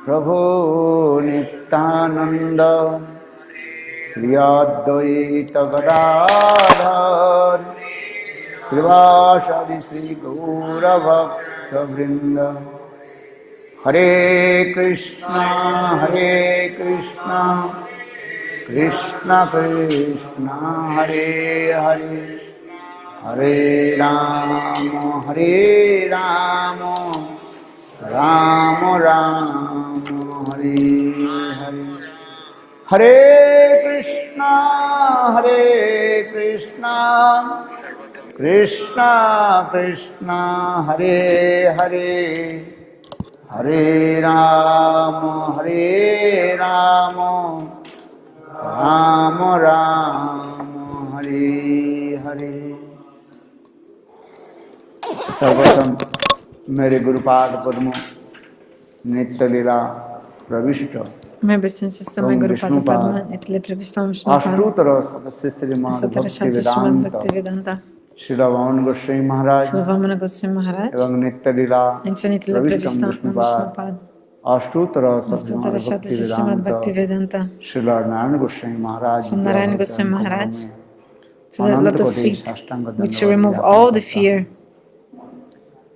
प्रभो नित्यानंद श्री अद्वैत गदाधर श्रीवासादि श्री गौरभक्तवृंद। हरे कृष्णा कृष्ण कृष्ण हरे हरे, हरे राम राम राम हरे हरे। हरे कृष्णा कृष्ण कृष्ण हरे हरे, हरे राम राम राम हरे हरे। सर्वप्रथम मेरे गुरुपाद पद्म नित्य लीला प्रविष्ट My obeisances to my Guru Pada Padma, Nitile Pravistam Vishnupad, अष्टोत्तर सदस्य श्रीमद् Astotara भक्ति Shastri Srimad वेदांत Bhakti Vedanta, श्री भगवान गोस्वामी महाराज Srila Vamana Goswami Maharaj, एवं नित्य लीला and so Nitile प्रविष्टम Pravistam Vishnupad Vishnupad, अष्टोत्तर Astotara Shrimad भक्ति Shastri Srimad वेदांत Bhakti Vedanta, श्री नारायण गोस्वामी महाराज Sri जी के Narayan अभय Goswami चरण कमलों Maharaj, में to the अनंत lotus कोटि feet, साष्टांग which दंडवत remove ज्ञापन all the करता हूँ। fear.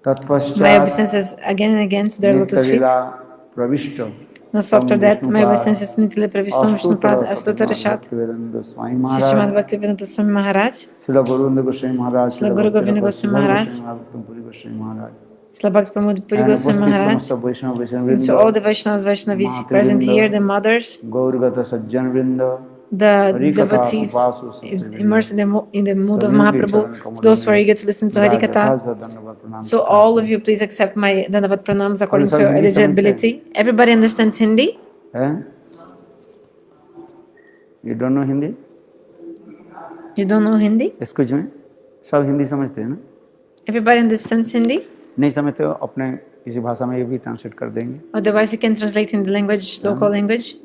My तत्पश्चात obeisances again and again to their नित्य lotus feet. लीला प्रविष्ट Also after तम that, my Vishnupad obeisances to Nitile Pravistam अष्टोत्तर Vishnupad, Astotara Shrimad Shat, भक्ति वेदांत स्वामी Sri महाराज Srimad Bhakti Vedanta Swami Maharaj, Srila Govind Goswami महाराज Srila Srila Guru भक्ति Govinda Raghu Goswami Shridhar Maharaj, Goswami महाराज पुरी गोस्वामी महाराज Srila Bhakti Pramod Puri एवं Goswami उपस्थित Maharaj, समस्त वैष्णव and वैष्णववृंद, to all the Vaishnavas, Vaishnavis present मातृवृंद, here, the mothers, गौरगत सज्जन वृंद, the Hari कथा devotees पिपासु सत्संगीन immersed in the mood of सभी के Mahaprabhu, चरण to कमलों those who are में eager to listen to मेरा Harikatha. यथार्थ धन्यवाद प्रणाम So all सिखाते of हैं। you please accept my Dandavat Pranams और according to सब your हिंदी समझते हैं? eligibility. Everybody understands Hindi? You don't know Hindi? You don't know Hindi? Excuse me, सब हिंदी समझते हैं ना? Everybody understands Hindi? नहीं समझते हो अपने किसी भाषा में ये भी ट्रांसलेट कर देंगे। Otherwise you can translate in the language, local language.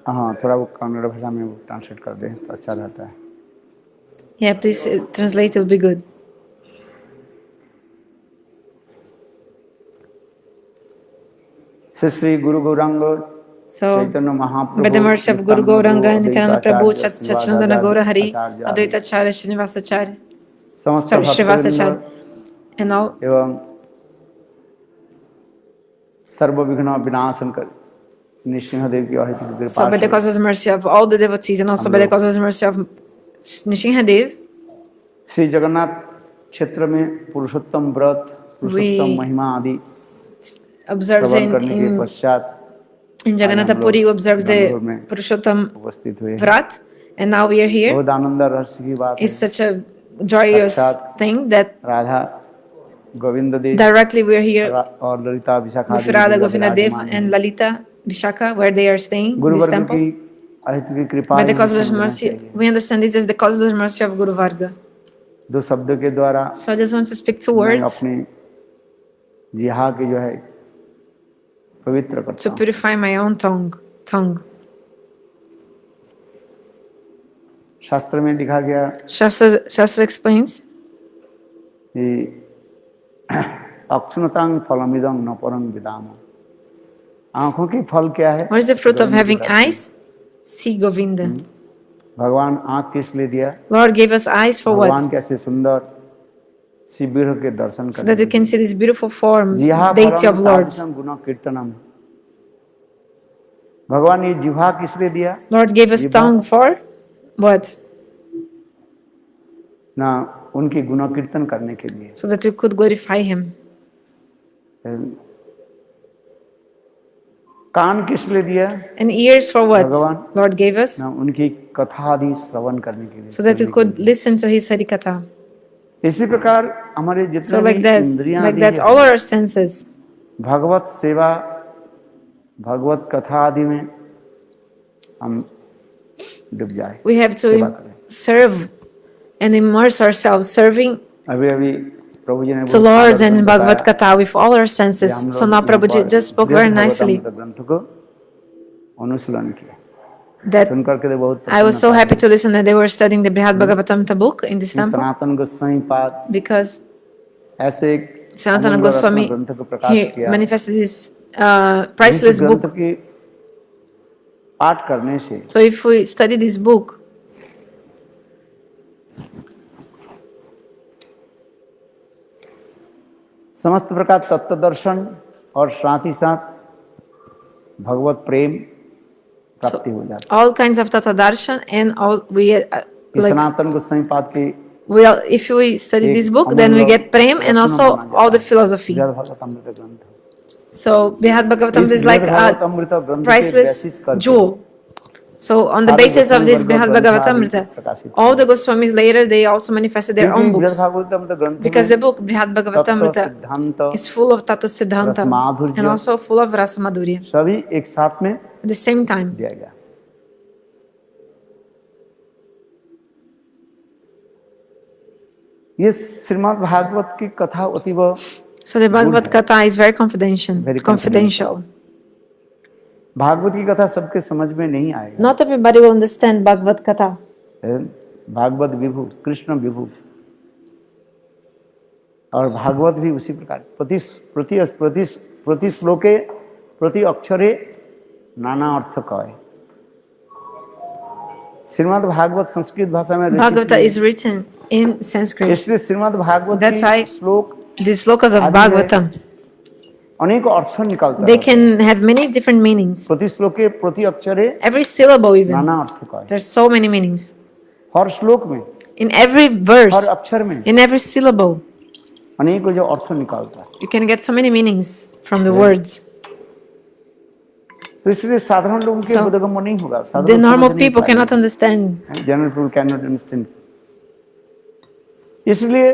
हाँ, थोड़ा वो कन्नड़ भाषा में ट्रांसलेट कर दें तो अच्छा रहता है। Yeah, please translate, it'll be good. Shri Guru Gaurang So, Chaitanya Mahaprabhu by the mercy of Guru Gauranga, Nityananda Prabhu, Satchidananda Gaura Hari, Advaita Acharya, Srinivasa Acharya, समस्त sorry, Srivasa भक्तवृंद Acharya, and all, एवं सर्व विघ्न विनाशन कर नृसिंहदेव की अहित कृपा so by the से causeless mercy of all the devotees and also by the causeless mercy of Nrsimhadev, Shri Jagannath क्षेत्र में पुरुषोत्तम व्रत, पुरुषोत्तम महिमा आदि observes श्रवण करने के पश्चात in Jagannath Puri, we observe the Purushottam उपस्थित हुए हैं। Vrat, and now we are here. बहुत आनंद रहस्य की बात It's है। such a joyous thing that Radha Govind Dev directly we are here और Lalita Vishakha with Radha Govinda Dev and Lalita Vishaka, where they are staying, this temple. By the causeless mercy, we understand this as the causeless mercy of Guru Varga. दो शब्दों के द्वारा So I just want to speak two words अपने जिहा के जो है पवित्र करता to हूँ। purify my own tongue. शास्त्र में लिखा गया, Shastra explains, कि अक्षुणतांग फलमिदं न परं विदाम। आंखों की फल क्या है? what is the fruit of having eyes? See Govinda. भगवान आंख किस लिए दिया? Lord gave us eyes for भगवान what? कैसे सुंदर शिविर के दर्शन So that you can see this beautiful form, जिहा deity of फलम Lord. तादृशं गुण कीर्तनम। भगवान ये जिह्वा किस लिए दिया? Lord gave us tongue for what? ना उनके गुण कीर्तन करने के लिए। So that we could glorify Him. कान किस लिए दिया? And ears for what? भगवान Lord gave us ना उनकी कथा आदि श्रवण करने के लिए। so that we could listen to His Harikatha. इसी प्रकार हमारे जितने So like इंद्रियां that, all our senses, भगवत सेवा, भगवत कथा आदि में हम डूब जाए। we have to serve and immerse ourselves serving to Lord and in Bhagavad Katha with all our senses. So now Prabhuji just spoke very nicely. ग्रंथ को अनुशीलन किया। that सुन करके तो बहुत I was so happy to listen that they were studying the Brihad Bhagavatamrita book in this temple, Sanatan Goswami पाद because ऐसे एक Sanatana अमूल्य रत्न Goswami, ग्रंथ को प्रकाश he किया manifested this जिस priceless ग्रंथ book. की पाठ करने से So if we study this book, समस्त प्रकार तत्व दर्शन और साथ ही साथ भगवत प्रेम प्राप्ति हो जाती all kinds of Tata Darshan and all we है like सनातन गोस्वामी पाद की if we study एक this book, then we get prem and Ratna also माना all जाता the है। philosophy. बृहद भागवतामृत ग्रंथ So Brihad Bhagavatam इस is like बृहद a भागवतामृत ग्रंथ के priceless बेसिस करके jewel. So on the सारे basis of गोस्वामी this वर्ग Brihad ग्रंथ आदि Bhagavatamrita, प्रकाशित all the किए Goswamis later they also manifested their क्योंकि own बृहद books, भागवतामृत ग्रंथ because the में book Brihad तत्व Bhagavatamrita सिद्धांत is full of Tata Siddhanta and रसमाधुर्य also full of Rasa Madhurya सभी एक साथ में at the same time. दिया गया। ये श्रीमद् भागवत की कथा अतीव So the Bhagavad Gita is very confidential. Bhagavat की कथा सबके समझ में नहीं आएगा। Not everybody will understand Bhagavad Gita. Bhagavat विभु कृष्ण विभु और भागवत भी उसी प्रकार प्रति श्लोके प्रति अक्षरे नाना अर्थ कहे। श्रीमद् भागवत संस्कृत भाषा में Bhagavata is written in Sanskrit. इसलिए श्रीमद् भागवत That's why की श्लोक the slokas of Bhagavatam, अनेक अर्थ निकलता they है। can have many different meanings. प्रति श्लोके प्रति अक्षरे Every syllable even. नाना अर्थ कहे। There's so many meanings. हर श्लोक में In every हर verse, अक्षर में in every syllable, अनेक जो अर्थ निकलता है। you can get so many meanings from the words. तो इसलिए साधारण लोगों के बोधगम्य नहीं होगा। The normal people cannot understand. General people can not understand. इसलिए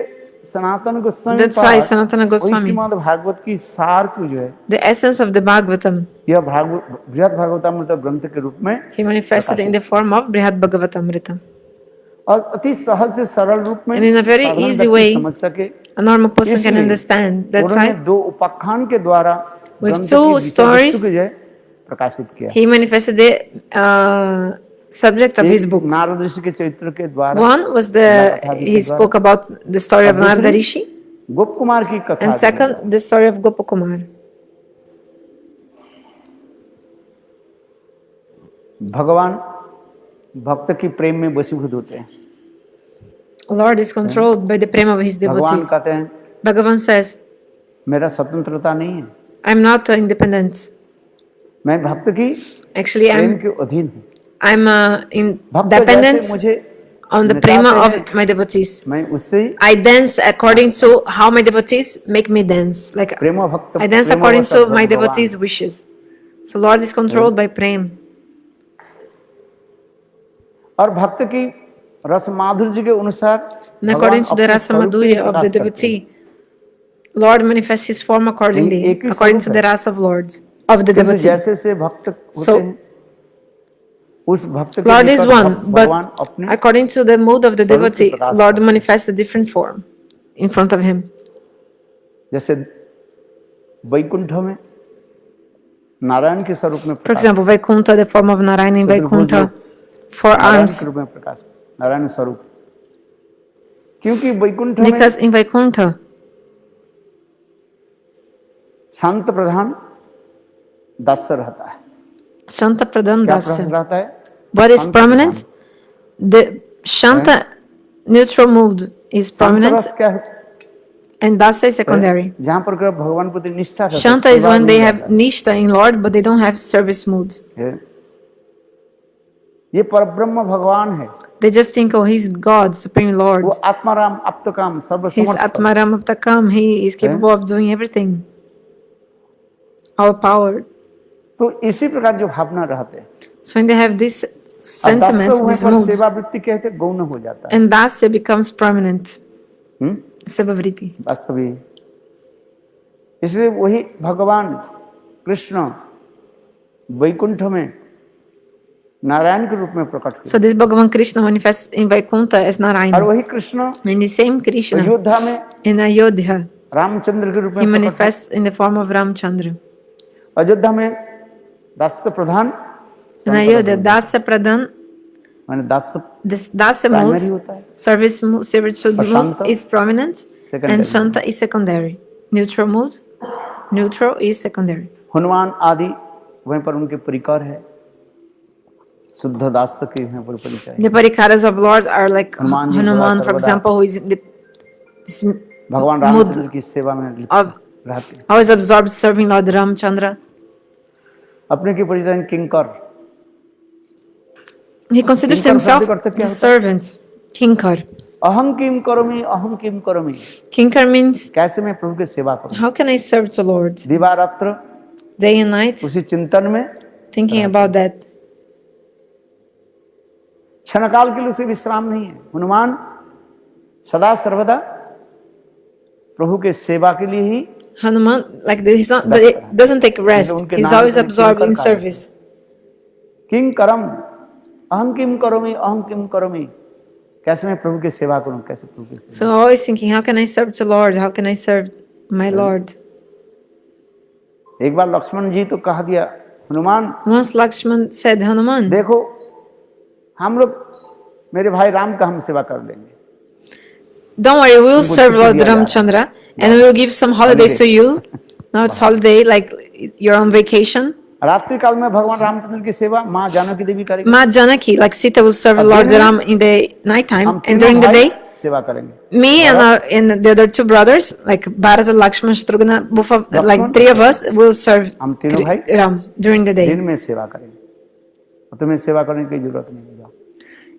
Sanatan Goswami That's why Sanatana Goswami, Shrimad Bhagavat की सार को जो है the essence of the Bhagavatam, यह बृहद भागवतामृत ग्रंथ के रूप में he manifested in the form of Brihad Bhagavatamrita. और अति सहज से सरल रूप में And in a very साधारण easy व्यक्ति way, समझ सके। a normal person can इसलिए understand. That's उन्होंने why दो उपाख्यान के द्वारा with ग्रंथ two की विषय वस्तु stories, को जो है प्रकाशित किया। he manifested the subject of his एक book. नारद ऋषि के चरित्र के द्वारा One was he spoke about the story of Narada Rishi, गोप कुमार की कथा and second, the story of Gopakumar. भगवान भक्त की प्रेम में वशीभूत होते हैं। Lord is controlled by the prema of his भगवान devotees. कहते हैं Bhagavan says, मेरा स्वतंत्रता नहीं है, I'm not independent. मैं भक्त की Actually, प्रेम के अधीन हूँ। I'm भक्त जैसे dependent मुझे on the prema of my devotees. मैं उससे ही I dance according to how my devotees make me dance. Like प्रेम भक्त I dance प्रेम according भक्त to my भगवान। devotees' wishes. So Lord is controlled by prema. और भक्त की रस माधुर्य के अनुसार And according to the अपने rasa स्वरूप को madhurya of the प्रकाश करते हैं। devotee, Lord manifests his form accordingly, एक ही according to स्वरूप the है। rasa of Lord, of the किंतु devotee. जैसे से भक्त होते So, हैं उस भक्त के Lord is निकट one, भगवान but अपने according to the mood of the स्वरूप devotee, को प्रकाश Lord करते हैं। manifests a different form in front of him. जैसे वैकुंठ में नारायण के स्वरूप में For Prakash example, Vaikuntha, the form of Narayana in Vaikuntha, four Narayan arms. के रूप में प्रकाश नारायण स्वरूप। क्योंकि वैकुंठ में Because in Vaikuntha, शांत प्रधान दास्य रहता है। Shanta Pradhan क्या Dasya. रहता है? What is शांत prominent? Pradhan. The Shanta neutral mood is शांत prominent रस क्या है? and Dasya is secondary. जहाँ पर भगवान प्रति निष्ठा रहता है, Shanta is सेवा when they नहीं have रहता है। Nishta in Lord, but they don't have service mood. ये परब्रह्म भगवान है। They just think, oh, he's God, Supreme Lord. वो Atmaram आप्तकाम He's सर्वसमर्थ। Atmaram Aptakam. He is capable of doing everything. All power. तो इसी प्रकार जो भावना रहते हैं, So when they have this अब sentiments, दास्य होने this पर mood, सेवा वृत्ति कहते गौण हो जाता है। and Dasya becomes prominent. Hmm? Sevavriti. वास्तविक इसलिए वही भगवान कृष्ण वैकुंठ में नारायण के रूप में प्रकट हुए। So this Bhagavan Krishna manifests in Vaikuntha as और Narayana. वही Krishna And the same Krishna Ayodhya में in Ayodhya, रामचंद्र के रूप में he प्रकट हुए। manifests in the form of Ramchandra. Ayodhya में दास्य प्रधान in Ayodhya, Dasya Pradhan, मैंने दास this Dasya प्राइमरी mood, होता है, servitude mood Shanta is prominent, secondary. and Shanta is secondary. Neutral mood, neutral is secondary. Hanuman आदि वहीं पर उनके परिकर है, शुद्ध दास के वहीं पर परिचय है। The parikaras of Lord are like Hanuman ji Hanuman, सदा for सर्वदा example, who is in this भगवान mood रामचंद्र की सेवा में लिप्त of रहते हैं। always absorbed serving Lord Ramchandra. अपने की परिचय किंकर, He considers किंकर himself शब्द का अर्थ क्या the होता है? servant, Kinkar. अहम किम करोमि, अहम किम करोमि, Kinkar means, कैसे मैं प्रभु की सेवा करूं, how can I serve the Lord? दिवारात्र Day and night, उसी चिंतन में thinking about that. क्षण काल के लिए उसे विश्राम नहीं है। हनुमान सदा सर्वदा प्रभु के सेवा के लिए ही Hanuman, like he's not, doesn't take rest. He's always absorbed in service. King करम, अहम किम करोमि, अहम किम करोमि, कैसे मैं प्रभु की सेवा करूं, कैसे प्रभु की सेवा। So always thinking, how can I serve the Lord? How can I serve my Lord? एक बार लक्ष्मण जी तो कहा दिया, Hanuman Once Lakshman said, Hanuman, देखो हम लोग मेरे भाई राम का हम सेवा कर लेंगे, don't worry, we'll उनको serve छुट्टी Lord दिया जा रहा है। Ramchandra and we'll give some holidays to you. Now it's holiday, like you're on vacation. रात्रि काल में भगवान रामचंद्र की सेवा माँ जानकी देवी करेगी, Ma Janaki, like Sita will serve और Lord दिन में Ram in the night time, हम and तीनों during the भाई day, सेवा करेंगे। me and the other two brothers, like Bharata, Lakshman, Shatrugna, both of, like three of us will serve हम तीनों भाई Ram during the दिन day. में सेवा करेंगे, और तुम्हें सेवा करने की जरूरत नहीं होगा।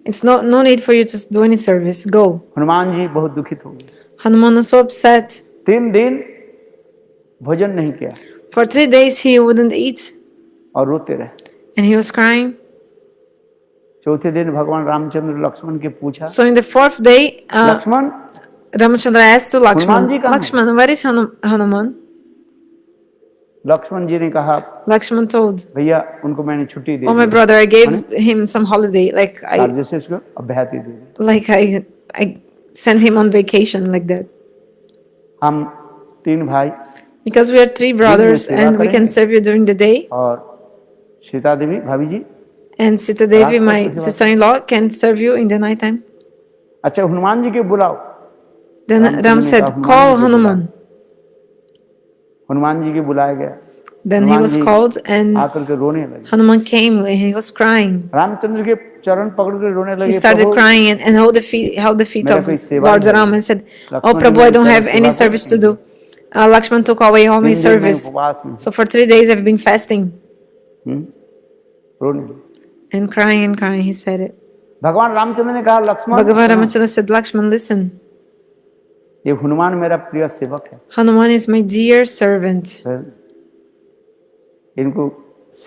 It's no need for you to do any service. Go. Hanuman ji बहुत दुखित हो गए, Hanuman was so upset. 3 दिन भोजन नहीं किया For 3 days he wouldn't eat, और रोते रहे। and he was crying. चौथे दिन भगवान रामचंद्र लक्ष्मण के पूछा, So in the 4th day, Lakshman Ramachandra asked to Hanuman ji Lakshman, कहाँ हैं? Lakshman, where is Hanuman? Lakshman जी ने कहा, Lakshman told, भैया उनको मैंने छुट्टी दे oh my the, brother, I gave him some holiday, like राज्य से इसको अभ्याति दे दी। I sent him on vacation like that. हम 3 भाई Because we are 3 brothers सेवा and we can करेंगे। serve you during the day, और सीता देवी भाभी जी, and Sita Devi, रात को my सेवा sister-in-law, can serve you in the night time. अच्छा हनुमान जी के बुलाओ। Then रामचंद्र Ram ने said, कहा, call जी के Hanuman. हनुमान जी के बुलाया गया, Then he Hanuman was ji called and आकर के रोने लगे, Hanuman came and he was crying. Ramchandra के चरण पकड़ के रोने He लगे, started Prabhu crying and held the feet मेरा of कोई सेवा Lord ही है Ram नहीं। and said, oh Lakshman ji Prabhu, I मेरी don't सारी have any सेवा को service to छीन do. Lakshman took away all my 3 दिन में service. उपवास में So for 3 days I've been fasting रोने लगे। and crying, he said it. भगवान रामचंद्र ने कहा, लक्ष्मण Bhagavan सुनो, Ramachandra said, Lakshman, listen. ये हनुमान मेरा प्रिय सेवक है, Hanuman is my dear servant. इनको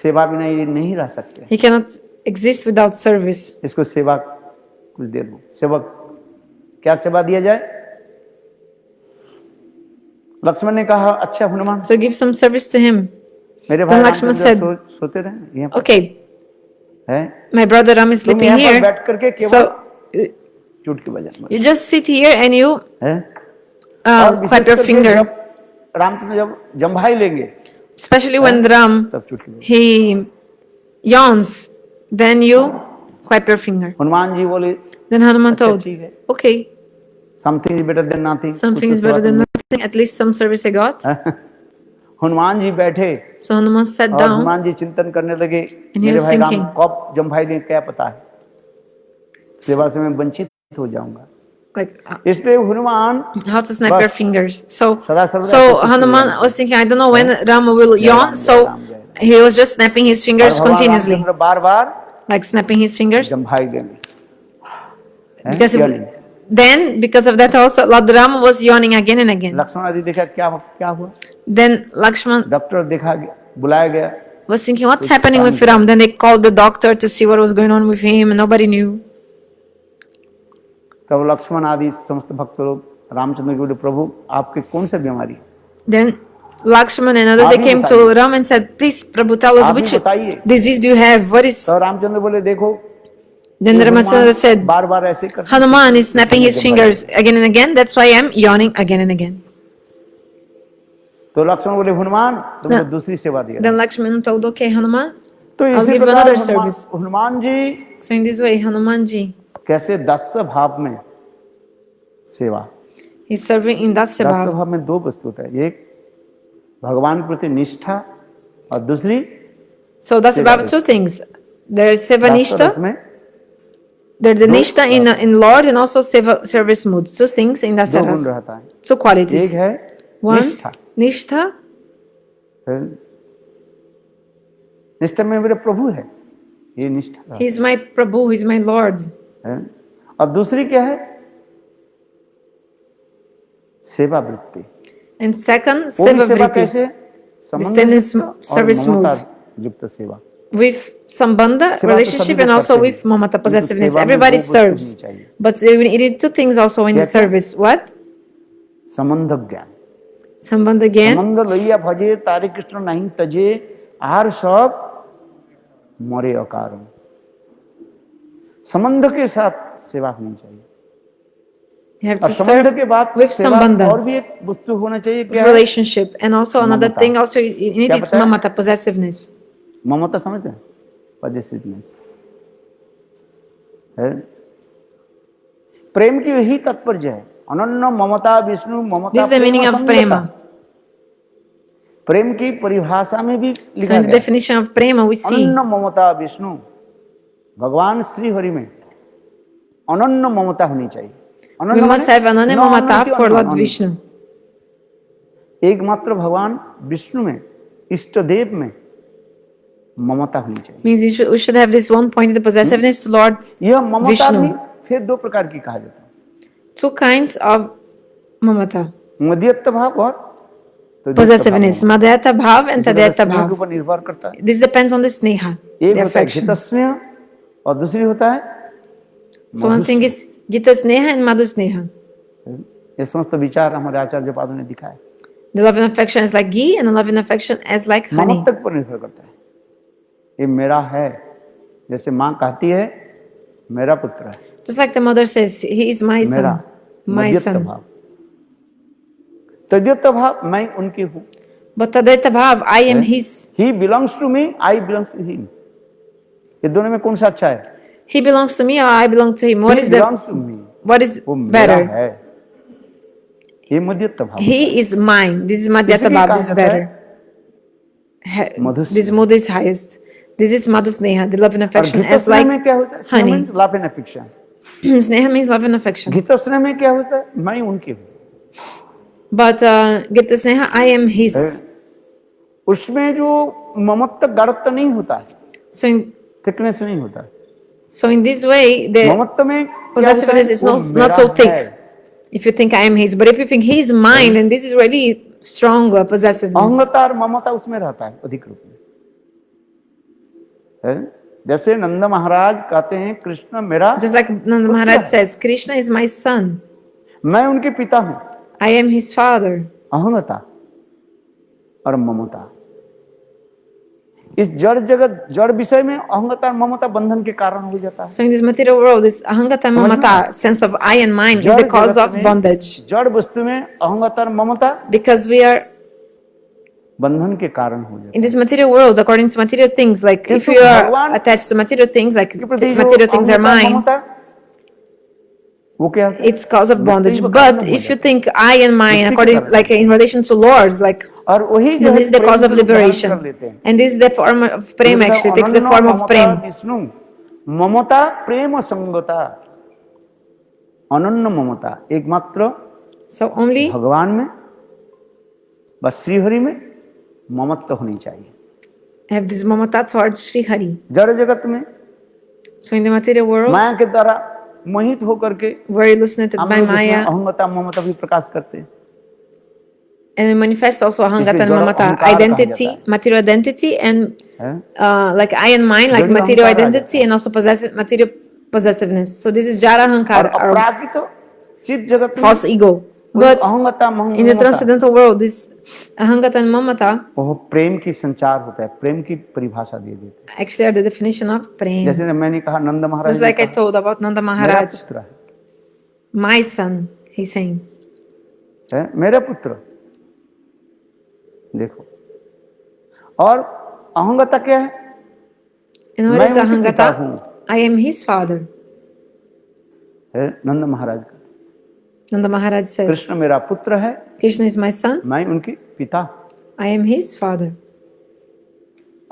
सेवा बिना ये नहीं रह सकते, He cannot exist without service. इसको सेवा कुछ दे दो। सेवक क्या सेवा दिया जाए? लक्ष्मण ने कहा, अच्छा Hanuman So give some service to him. मेरे भाई Then Lakshman रामचंद्र said, सोते रहे यहाँ पर okay, है, my brother Ram is तुम sleeping यहाँ पर here. बैठ करके केवल So चुटकी बजाना you just sit here and you है। और clap विशेष your करके finger. जब रामचंद्र जब जम्भाई लेंगे Especially when Ram, तब चुटकी बजाना। he yawns, then you clap your finger. Hanuman ji बोले, Then Hanuman अच्छा told, ठीक है, okay, something is better than nothing, something is better than nothing, at least some service I got. Hanuman ji बैठे So Hanuman sat और down Hanuman ji चिंतन करने लगे, and he मेरे was भाई राम thinking, कब जम्भाई ने क्या पता है, सेवा से मैं वंचित हो जाऊंगा, like इसलिए Hanuman how to snap your fingers. So सदा सर्वदा so ऐसे कुछ Hanuman नहीं was thinking, I don't know when Rama will yawn, so he was just snapping his और fingers भगवान continuously, रामचंद्र बार बार like snapping his fingers. जम्भाई देंगे, Because then, because of that also, Lord Rama was yawning again and again. Lakshman आदि देखा क्या क्या हुआ, Then Lakshman doctor देखा गया, बुलाया गया, was thinking, what's happening with Ram? Then they called the doctor to see what was going on with him, and nobody knew. तब लक्ष्मण आदि समस्त भक्त लोग रामचंद्र के बोले, प्रभु आपके कौन सी बीमारी? Then Lakshman and others, they came to Ram and said, please Prabhu, tell us which disease do you have? What is? तो रामचंद्र बोले, देखो Then Ramachandra said, बार बार ऐसे कर, Hanuman is snapping his fingers again and again, that's why I am yawning again and again. तो लक्ष्मण बोले, हनुमान तुमको दूसरी सेवा दिया, Then Lakshman told, okay Hanuman, तो I'll इसी give you प्रकार another service. Hanuman ji So in this way, Hanumanji, कैसे दास्य भाव में सेवा, he's serving in Dasya दास्य Bhav. भाव में दो वस्तु होता है, एक भगवान के प्रति निष्ठा और दूसरी So Dasya सेवा Bhav, two things. There's Seva दास्य रस Nishta, में there's the दो Nishta in Lord, and also Seva service mood. Two things in Dasya दो गुण Ras. रहता है, Two एक qualities. है One, निष्ठा, Nishtha. निष्ठा में मेरे प्रभु है, ये निष्ठा He's my Prabhu, he's my Lord. है। और दूसरी क्या है, सेवा वृत्ति। And second, वो भी Seva सेवा Vritti. कैसे, This then is संबंध और service mood. ममता युक्त सेवा। With Sambandha, सेवा तो relationship, सभी and लोग also करते with हैं, Mamata, किंतु possessiveness. सेवा में Everybody दो वस्तु होनी serves. चाहिए। But we need two things also in the क्या-क्या? service. What? संबंध ज्ञान, Sambandha again. संबंध लइया भजे तारे कृष्ण नहीं तजे, आहार सब मरे अकार। संबंध के साथ सेवा होनी चाहिए। You have और to संबंध serve के बाद with सेवा Sambandha. और भी एक वस्तु होना चाहिए, क्या है? Relationship. And also another Mamata. thing also you need क्या is पता है? Mamata, possessiveness. ममता समझते हैं, पॉजिटिवनेस है। प्रेम की यही तात्पर्य है, अनन्य ममता विष्णु ममता। This is the meaning of संगता। prema. प्रेम की परिभाषा में भी So लिखा in the गया, definition of prema we see अनन्य ममता विष्णु, भगवान श्री हरि में अनन्य ममता होनी चाहिए। we must have Ananya Mamata for Lord Vishnu. एकमात्र भगवान विष्णु में, इष्ट देव में ममता होनी चाहिए। Means we should have this one pointed possessiveness to Lord यह ममता Vishnu. भी फिर दो प्रकार की कहा जाता है, Two kinds of Mamata. मध्यत्व भाव और Possessiveness. Madhyata Bhav and Tadyata के Bhav. ऊपर निर्भर करता है। This depends on the sneha, एक the होता है affection. घृत स्नेह और दूसरी होता है So one thing is Gita Sneha and Madhu Sneha. ये समस्त विचार हमारे आचार्य पादों ने दिखाया। The love and affection is like ghee and the love and affection is like honey. ममत्व पर निर्भर करता है, ये मेरा है, जैसे माँ कहती है मेरा पुत्र है, Just like the mother says, he is my मेरा son, my मध्यत्व son. भाव। तद्यत्व भाव मैं उनकी हूँ, But Tadyata Bhav, I am his. He belongs to me, I belongs to him. ये दोनों में कौन सा अच्छा है? He belongs to me or I belong to him. What He is the belongs to me, what is वो मेरा better? है, ये मध्यत्व भाव। He is mine. This is Madhyata इसलिए Bhav. कहा This is जाता है better. Madhu This mood is highest. This is Madhu Sneha. The love and और affection घृत is स्नेह like में क्या होता है? स्नेह honey. means love and affection। Sneha means love and affection. घृत स्नेह में क्या होता है? मैं उनकी हूँ। But Gita Sneha, I am his. उसमें जो ममत्व गाढ़त्व नहीं होता है, So in थिकनेस नहीं होता है। this way, the ममत्व में क्या होता है? possessiveness is वो not मेरा so है। thick. If you think I am his, but if you think he is mine, then this is really stronger possessiveness. अहंता और ममता उसमें रहता है अधिक रूप में, है? जैसे नंद महाराज कहते हैं कृष्ण मेरा, Just like Nanda Maharaj says, Krishna is my son. मैं उनके पिता हूँ। I am his father. अहंता और ममता, इस जड़ जगत जड़ विषय में अहंता और ममता बंधन के कारण हो जाता है। So in this material world, this ahangata and mamata, sense of I and mine, is the cause of bondage. जड़ वस्तु में अहंता और ममता Because we are बंधन के कारण हो जाता in this material world, according to material things, like if you are attached to material things, like material things are mine, वो क्या है? it's cause of bondage. But if you think I and mine, according like in relation to Lord, like और वही then this is the cause of liberation, and this is the form of prema. Actually, takes the form of prema. Vishnu ममता प्रेम संगता, अनन्य ममता एकमात्र So only भगवान में, बस श्री हरि में ममत्व होनी चाहिए। have this mamata towards Sri Hari. जड़ जगत में So in the material world, माया के द्वारा मोहित होकर के we're hallucinated हम by लोग उसमें Maya, अहंता ममता भी प्रकाश करते हैं। and we manifest also ahangata and जड़ mamata, अहंकार कहा identity, जाता है। material identity, and हैं? like I and mine, like जड़ material अहंकार आ identity, जाता and also material possessiveness. So this is jara और ahankar, or अपरागित चित जगत में false ego. कोई But अहंता in the Mamata transcendental world, this ahangata and mamata वो प्रेम की संचार होता है, प्रेम की परिभाषा दे देते हैं। actually are the definition of prem. जैसे मैंने कहा नंद महाराज Just ने like I कहा, told about Nanda मेरा Maharaj, पुत्र है, my son, he's saying. मेरा पुत्र। देखो, और अहंगता क्या है? And what मैं is उनके पिता Ahangata? हूँ, I am his father. है नंद महाराज का। Nanda Maharaj says, कृष्ण मेरा पुत्र है, Krishna is my son, मैं उनके पिता। I am his father.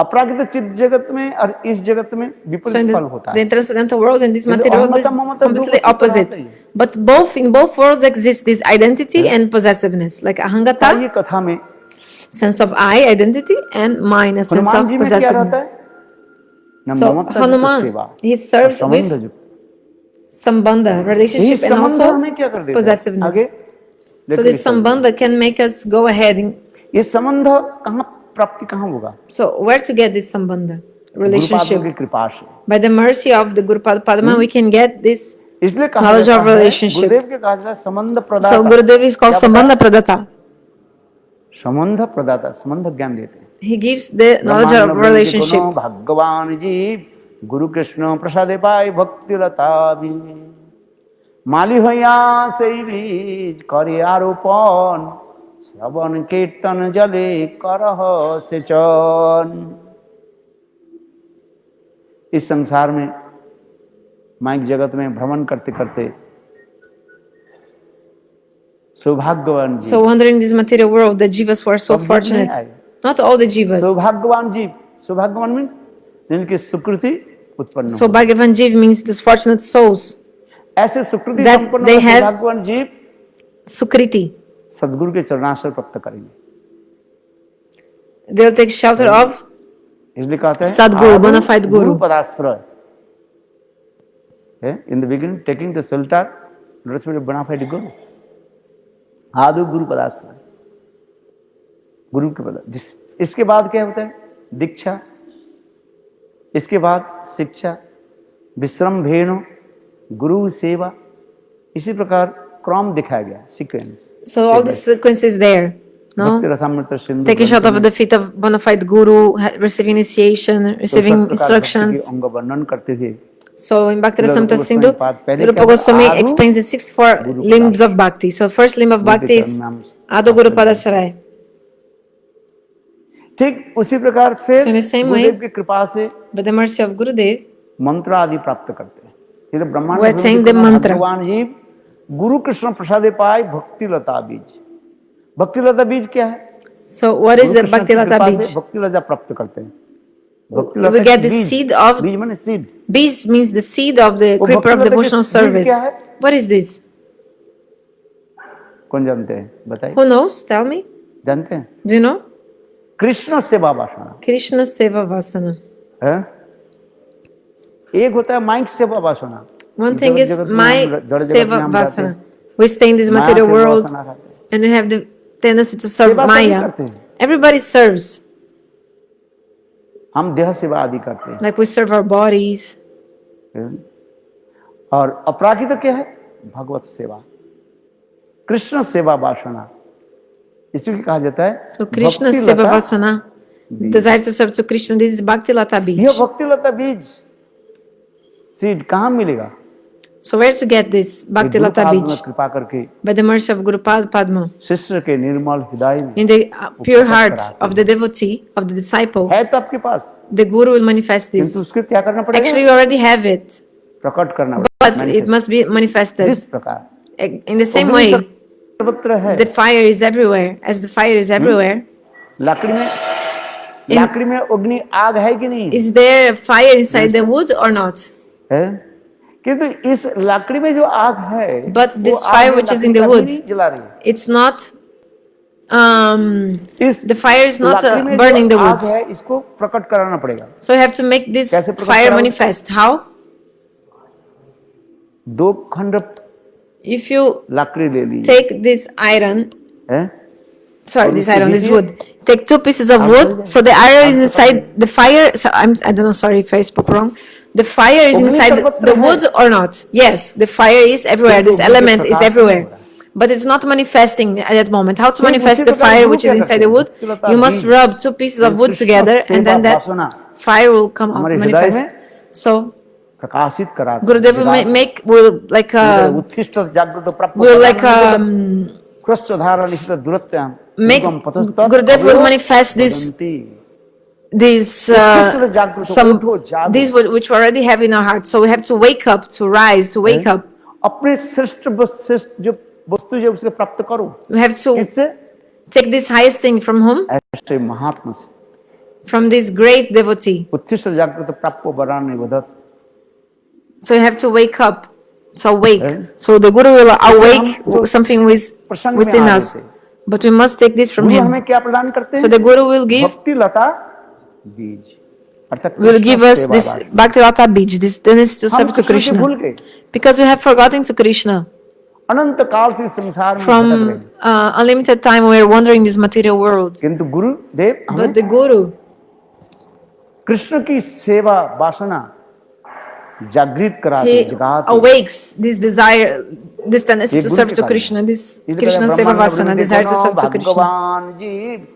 अपराकृत चित्त जगत में और इस जगत में So विपरीत in फल होता the है। transcendental world and this किंतु material world is अहंता ममता दो completely वस्तु तो रहते opposite. ही हैं। But in both worlds exists this identity and possessiveness, like Ahangata, ये कथा में sense of I, identity, and mine, a sense Hanuman of जी में क्या रहता possessiveness. है? न So ममता युक्त Hanuman, सेवा he और serves संबंध with युक्त। sambandha, यही relationship, and संबंध also हमें क्या कर देता है? possessiveness. आगे So देखते this sambandha can make us go ahead. ये संबंध कहाँ प्राप्ति कहाँ होगा? So where to get this sambandha Gurupad की relationship? कृपा से। By the mercy of the Guru Padma, we can get this इसलिए कहा knowledge जाता of है, relationship. गुरुदेव के कहा जाता है संबंध प्रदाता। So Gurudev is called क्या बताया? Sambandha Pradata. संबंध प्रदाता, संबंध ज्ञान देते हैं। He gives the knowledge of relationship. भगवान जी गुरु कृष्ण प्रसादे पाई भक्ति लता भी माली हइया से बीज करे आरोपण श्रवण कीर्तन जले करह सेचन। इस संसार में माइक जगत में भ्रमण करते करते सौभाग्यवान जी, So wandering this material world, the jivas were so fortunate. Not all the jivas. सौभाग्यवान जीव, सौभाग्यवान मीन्स जिनकी सुकृति उत्पन्न So Bhagavan Jiv means these fortunate souls ऐसे सुकृति that संपन्न they have सौभाग्यवान जीव Sukriti. सदगुरु के चरणाश्रय प्राप्त करेंगे। They'll take shelter of इसलिए कहते हैं Sadguru, bona fide Guru Guru. पदाश्रय। In the beginning, taking the shelter, bona fide Guru. आदि गुरु पदाश्रय, गुरु के पद। इसके बाद क्या होता है? दीक्षा, इसके बाद शिक्षा, विश्रम भेणु, गुरु सेवा, इसी प्रकार क्रम दिखाया गया, sequence. So all the sequence is there. No? Taking shelter of the feet of bona fide Guru, receiving initiation, receiving instructions. अंग वर्णन करते थे। So in Bhakti Rasamrita Sindhu, Rupa Goswami explains the 64 limbs of Bhakti. So first limb of Bhakti is Ado Guru Padasharay. ठीक उसी प्रकार फिर So in the same way, गुरुदेव की कृपा से by the mercy of Gurudev, मंत्र आदि प्राप्त करते हैं। ये तो ब्रह्मांड we attain the mantra. भगवान जी गुरु कृष्ण प्रसादे पाए भक्ति लता बीज। भक्ति लता बीज क्या है? So what is the Bhakti Lata Bij? भक्ति लता प्राप्त करते हैं। भक्ति We लता get the बीज, seed of बीज माने seed. Bij means the seed of the वो creeper of भक्ति लता devotional के बीज service. क्या है? What is this? कौन जानते हैं? बताइए। Who knows? Tell me. जानते हैं? Do you know? कृष्ण सेवा वासना Krishna Seva Vasana. है। एक होता है माइक सेवा वासना। One thing is जगत में my हम जड़ जगत में Seva हम रहते Vasana. हैं। We stay in this Maya material सेवा world वासना रहते हैं। and we have the tendency to serve सेवा सभी Maya. करते हैं। Everybody serves. हम देह सेवा आदि करते हैं। Like we serve our bodies. और अपराकृत क्या है? भगवत सेवा, कृष्ण सेवा वासना, इसी को कहा जाता है So Krishna भक्ति Seva Lata Vasana, desire to serve to Krishna. This is Bhakti Lata Bij. यह भक्ति लता बीज सीड कहाँ मिलेगा? So where to get this Bhakti Lata Gurupad में Bij? कृपा करके By the mercy of Guru Padma. शिष्य के निर्मल हृदय में In the pure hearts of the devotee, of the disciple, है तो आपके पास, the Guru will manifest किंतु this. उसके क्या करना पड़ेगा? Actually, you already have it, प्रकट करना but पड़ेगा। it must be इस manifested. प्रकार In the same way, सर्वत्र है। the fire is everywhere. As the fire is everywhere, लकड़ी में अग्नि आग है कि नहीं? is there fire inside the wood or not? है, किंतु इस लकड़ी में जो आग है, But वो this आग fire में which is लकड़ी in the कभी wood, नहीं जला रही है। it's not. इस The fire is not लकड़ी में burning जो the आग wood. है, इसको प्रकट कराना पड़ेगा। So you have to make this कैसे प्रकट fire कराओगे? manifest. How? दो खंड If you लकड़ी ले ली take this iron, है, sorry, और this उसको iron, this दीजिए। wood. Take 2 pieces of wood. So the iron is inside the fire. So I don't know. Sorry if I spoke wrong. The fire is inside the wood or not? Yes, the fire is everywhere. This element is everywhere, but it's not manifesting at that moment. How to manifest the fire which is inside the wood? You must rub 2 pieces of wood together, and then that fire will come out, manifest. So प्रकाशित करा Gurudev will like उत्कृष्ट जागृत प्राप्त will like Krishna धारा निश्चित दूरत्याम make दुर्गम पथस्तः Gurudev will manifest this. these some these which we already have in our hearts. So we have to wake up, to rise, to wake up. अपने श्रेष्ठ जो वस्तु जो उसके प्राप्त करो। We have to किससे? take this highest thing from whom? ऐसे महात्मा से। From this great devotee. उत्तिष्ठ जागृत प्राप्तो वराणि वदत्। So you have to wake up. So wake. So the Guru will awake something within us. But we must take this from him. हमें क्या प्रदान करते हैं? So the Guru will give भक्ति लता बीज। will give us this Bhakti Lata Bij, this tendency to serve to Krishna. Because we have forgotten to Krishna. अनंत काल से संसार में From unlimited time we are wandering this material world. किंतु गुरुदेव But the Guru, Krishna की सेवा वासना जागृत कराते, he जगाते। awakes this desire, this tendency to serve to Krishna, this Krishna Seva Vasana, desire to serve to Krishna. भगवान जी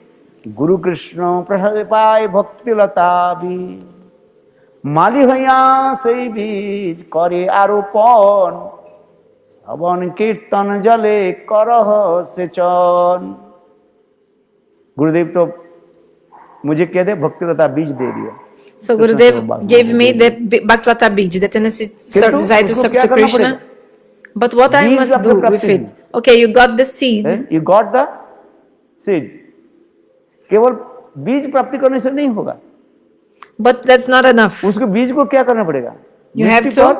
गुरु कृष्ण प्रसाद पाए भक्ति लता बीज माली भैया से बीज करे आरोपण श्रवण कीर्तन जले करह सेचन। गुरुदेव तो मुझे कह दे भक्ति लता बीज दे दिया। So Gurudev gave me the Bhakti Lata Bij, the tendency to desire to serve to Krishna. But what I must do with it? Okay, you got the seed. You got the seed. केवल बीज प्राप्ति करने से नहीं होगा। But that's not enough. उसके बीज को क्या करना पड़ेगा? You have to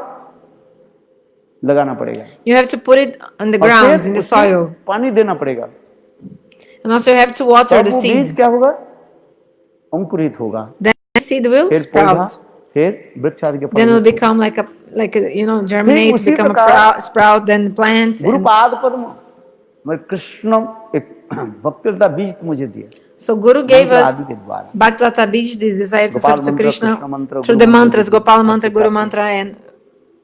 लगाना पड़ेगा। You have to put it on the ground, in the soil. पानी देना पड़ेगा। And also you have to water the seed. बीज क्या होगा? अंकुरित होगा। Then the seed will sprout. फिर वृक्ष आदि के Then will become like a germinate, become a sprout, then plants. Gurupad पद्म मैं कृष्ण एक भक्ति लता बीज मुझे दिया। So Guru gave us Bhakti Lata Bij, this desire to serve to Krishna through the mantras, Gopal mantra, Guru mantra, and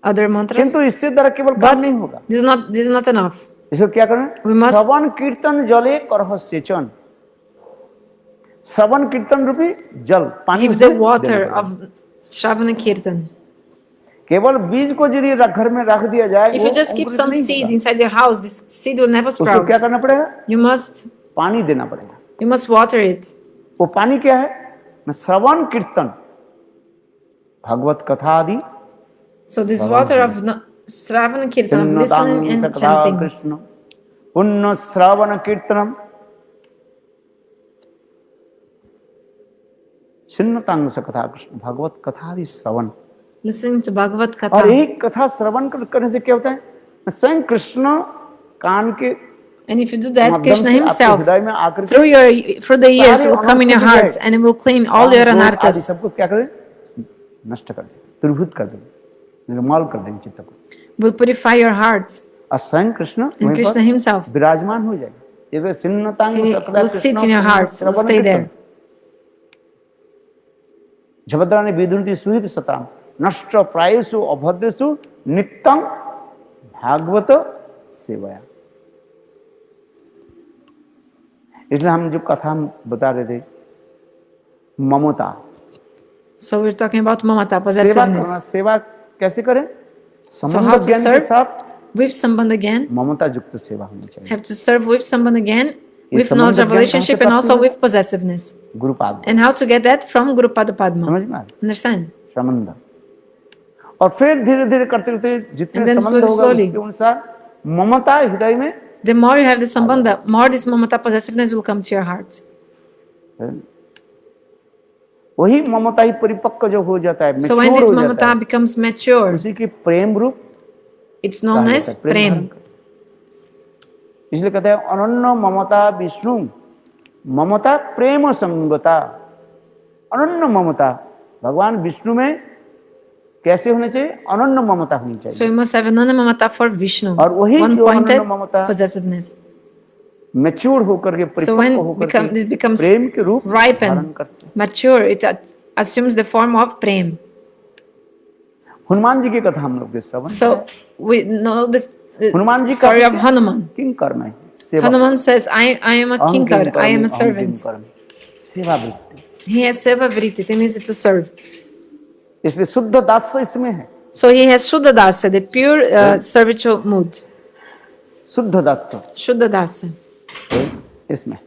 other mantras. किंतु इससे द्वारा केवल काम नहीं होगा। This is not enough. इसको क्या करना? श्रवण कीर्तन जले करह सेचन। श्रवण कीर्तन रूपी जल पानी Give the water of Shravana Kirtan. केवल बीज को यदि घर में रख दिया जाए, if you just keep some seed inside your house, this seed will never sprout. उसको क्या करना पड़ेगा? You must पानी देना पड़ेगा। You must water it. वो पानी क्या है? श्रवण कीर्तन, भागवत कथा आदि। So this water of Shravana Kirtan, listening and chanting. Krishna पुण्य श्रवण कीर्तनम सिन्नतांग कथा कृष्ण भागवत कथा आदि श्रवण। Listening to Bhagavad Katha. और एक कथा श्रवण करने से क्या होता है? स्वयं कृष्ण कान के And if you do that, Krishna himself through the years will come in your hearts and it will clean all your anarthas. सबको क्या करे? नष्ट कर दे, त्रिभुत कर दे, निर्मल कर देंगे चित्त को। Will purify your heart. और स्वयं कृष्ण and Krishna himself विराजमान हो जाएगा। ये सिन्नतांग will sit in your heart, will stay there. जभद्राणि विदुरति Suhit सताम नष्ट प्रायेषु अभद्रेषु नित्यं भागवत सेवया। इसलिए हम जो कथा बता रहे थे ममता। So we're talking about mamata, possessiveness. सेवा कैसे करें? So how to serve with Sambandha Gyan? ममता युक्त सेवा होनी चाहिए। Have to serve with Sambandha Gyan, with knowledge of relationship and also with possessiveness. Gurupad. And how to get that from Guru Pada Padma? समझ में? Understand? संबंध। और फिर धीरे धीरे करते करते जितने संबंध होगा उसके अनुसार ममता हृदय में। The more you have the Sambandha, more this mamata possessiveness will come to your heart. वही ममता ही परिपक्व जो हो जाता है। So when this mamata becomes mature, उसी की प्रेम रूप it's known as prem. इसलिए कहते हैं अनन्य ममता विष्णु ममता प्रेम संगता। अनन्य ममता भगवान विष्णु में कैसे होने चाहिए? अनन्य ममता होनी चाहिए। So you must have ananya mamata for Vishnu. और वही one जो pointed अनन्य ममता possessiveness. मैच्योर होकर के परिपक्व होकर this becomes प्रेम के रूप ripen, mature, it assumes the form of prem. Hanuman ji की कथा हम लोग के श्रवण। So we know this Hanuman ji story of Hanuman. King कर्म है। Hanuman says, I am a kinkar, I am a servant. सेवा वृत्ति। He has seva vritti, tendency to serve. इसलिए शुद्ध दास इसमें है। So he has Shuddha Dasa, the pure servitual mood. शुद्ध दास Shuddha Dasa. इसमें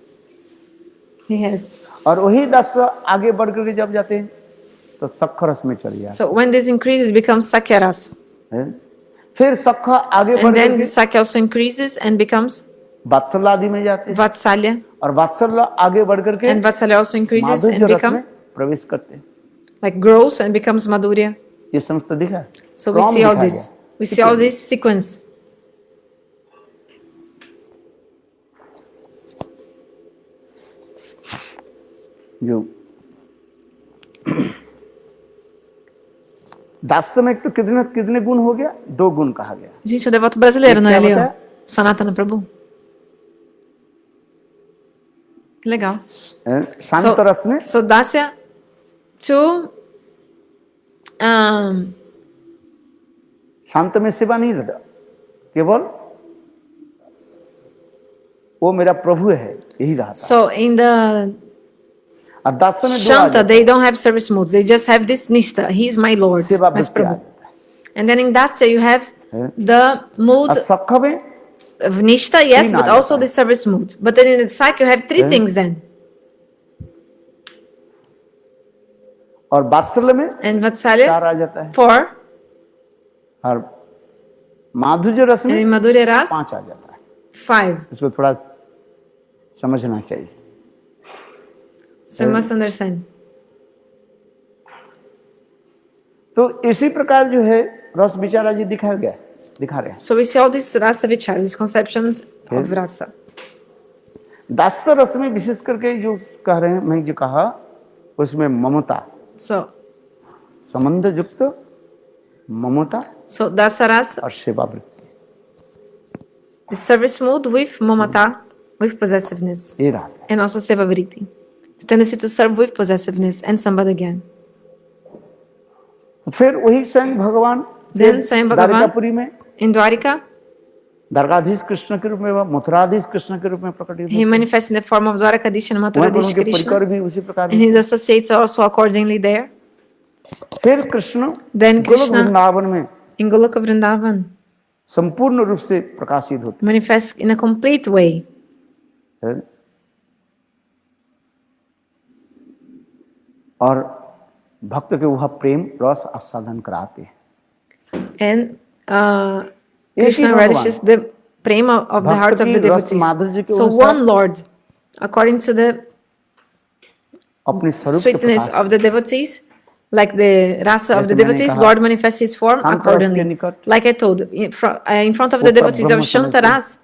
He has. और वही दास आगे बढ़ करके जब जाते हैं तो सख्य रस में चले जाते So when this increases, it becomes Sakya rasa. हैं। फिर सख्य आगे बढ़ And then करके the Sakya also increases and becomes वात्सल्य आदि में जाते हैं Vatsalya. और वात्सल्य आगे बढ़ करके And Vatsalya also increases and माधुर्य रस में become प्रवेश करते हैं। like grows and becomes Madhurya. ये समस्त दिखा, So we क्रम see all दिखाया this. गया। We see all this sequence. जो दास्य में तो कितने कितने गुण हो गया, 2 गुण कहा गया। Gente, o devoto brasileiro, não é, Quer Leo? botar? Sanatana Prabhu. Que legal. शांत रस में So Dasya to शांत में सेवा नहीं रहता, केवल वो मेरा प्रभु है यही रहा था। so in the और दास्य में 2 आ Shanta, जाता they don't have service modes. They just have this Nishta. He is my Lord, सेवा my वृत्ति आ Prabhu. जाता है। And then in Dasya, you have the mood और सख्य में of Nishta, yes, तीन but आ also जाता the service mood. But then in the Sak, you have 3 things then. और वात्सल्य में And Vatsalya, 4 आ जाता है 4. और माधुर्य रस And में in Madhurya Ras, 5 आ जाता है। 5. इसको थोड़ा समझना चाहिए। So you must understand. तो इसी प्रकार जो है रस विचारा जी दिखा रहे हैं। So we see all these Rasa Vichara, these conceptions of Rasa. दास्य रस में विशेष करके जो कह रहे हैं, मैं जो कहा उसमें ममता, So संबंध युक्त ममता Dasa Rasa, और सेवा वृत्ति, the service mood with Mamata, with possessiveness, ये रहा है। and also Seva Vritti. The tendency to serve with possessiveness and Sambad again. फिर वही स्वयं भगवान Then स्वयं भगवान द्वारिकापुरी में in Dwarika, द्वारकाधीश कृष्ण के रूप में व मथुराधीश कृष्ण के रूप में प्रकट he manifests in the form of Dwarakadish and Mathuradish उनके Krishna, परिकर भी उसी प्रकार and his associates are also accordingly there. फिर कृष्ण Then गोलोक Krishna वृंदावन में in Goloka Vrindavan संपूर्ण रूप से प्रकाशित होते manifests in a complete way. हैं और भक्त के वह प्रेम रस आस्वादन कराते हैं। And एक ही Krishna भगवान। relishes the prema of the भक्त hearts of की the रस devotees. माधुर्य के So अनुसार one Lord, according to the अपने स्वरूप के sweetness Prakash of the devotees, like the rasa of the जैसे मैंने devotees, कहा, Lord manifests his form शांत रस के accordingly. निकट Like I told, in front of वो the devotees of परब्रह्म Shanta समझते हैं। Ras,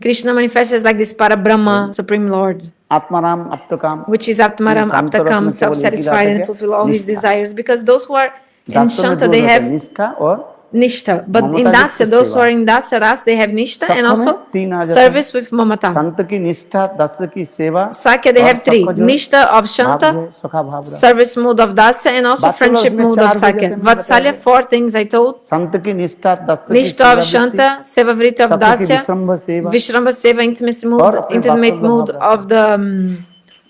Krishna manifests as like this Parabrahma, Supreme Lord, Atmaram अप्तकाम, which is Atmaram, शांत रस में Aptakam, केवल एक ही self-satisfied रहा and था fulfill all his निष्ठा। desires. Because those who are in दासों में Shanta, दो they रहता है, have निष्ठा और Nishtha. But in Mamata Dasya, युक्त those who सेवा। are in Dasya Ras, they have Nishtha and सख्य में also 3 आ जाता है, service with Mamata. संत की निष्ठा, दास की सेवा Sakya, they और have 3. सख्य जो है, Nishtha of भाव जो Shanta, है, सखा भाव रहा। service mode of Dasya, and also वात्सल्य friendship उसमें mode 4 of हो जाते Sakya. हैं, मैंने बताया Vatsalya, है। 4 things I told. संत की निष्ठा, दास की Nishtha of सेवा Shanta, Seva Vritti of सख्य की Dasya, विश्रम्भ सेवा Vishramba Seva, intimacy और mood, अपने intimate वात्सल्य mood भाव रहा। of the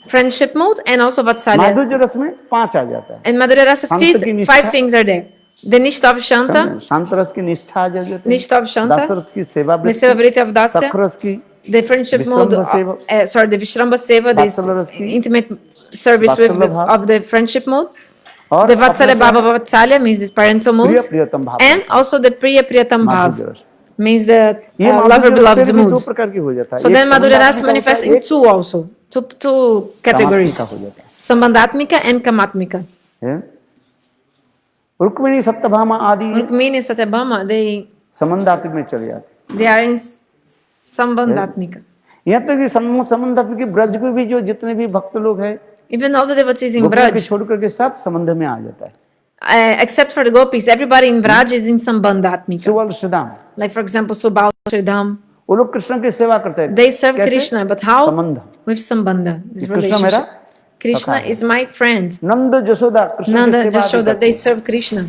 friendship mode, and also Vatsalya. माधुर्य रस में 5 आ जाता है। And Madhurya Rasa, संत की 5 निष्ठा, things are there. The Nishtha of Shanta, शांत रस की निष्ठा आ जाती है, Nishtha of Shanta, दास रस की सेवा the Seva Vritti of Dasya, सख्य रस की, the friendship mode, विश्रम्भ सेवा, the Vishramba Seva, this वात्सल्य रस की, intimate service with वात्सल्य भाव of the friendship mode. और The अपना Vatsalya क्या है? Bhava Vatsalya means this parental प्रिय mood, प्रियतम भाव and also the Priya Priyatam माधुर्य Bhav रस। means the ये lover माधुर्य रस beloved फिर भी 2 mood. प्रकार की हो जाता है। So एक then Madhurya Rasa संबंधात्मिका manifests होता है, in 2 also, two categories, कामात्मिका हो जाता Sambandhatmika and Kamatmika. है। रुक्मिणी सत्यभामा आदि Rukmini Satyabhama, they संबंधात्मिक में चले जाते are in Sambandhatmika. हैं। यहाँ तक कि संबंधात्मिक ब्रज के भी जो जितने भी भक्त लोग हैं, Even all the devotees in गोपियों के Braj, छोड़ करके सब संबंध में आ जाता है। except for the gopis, everybody in Vraj is in Sambandhatmika. सुवल Sudam, Like for example, Subal, Sridham, वो लोग कृष्ण की सेवा करते हैं। they serve कैसे? Krishna, but how? संबंध। With Sambandha, this कृष्ण मेरा relationship. Krishna सखा है। is my friend. नंद जसोदा कृष्ण की Nanda, सेवा आदि Jashoda, करते they हैं। serve Krishna.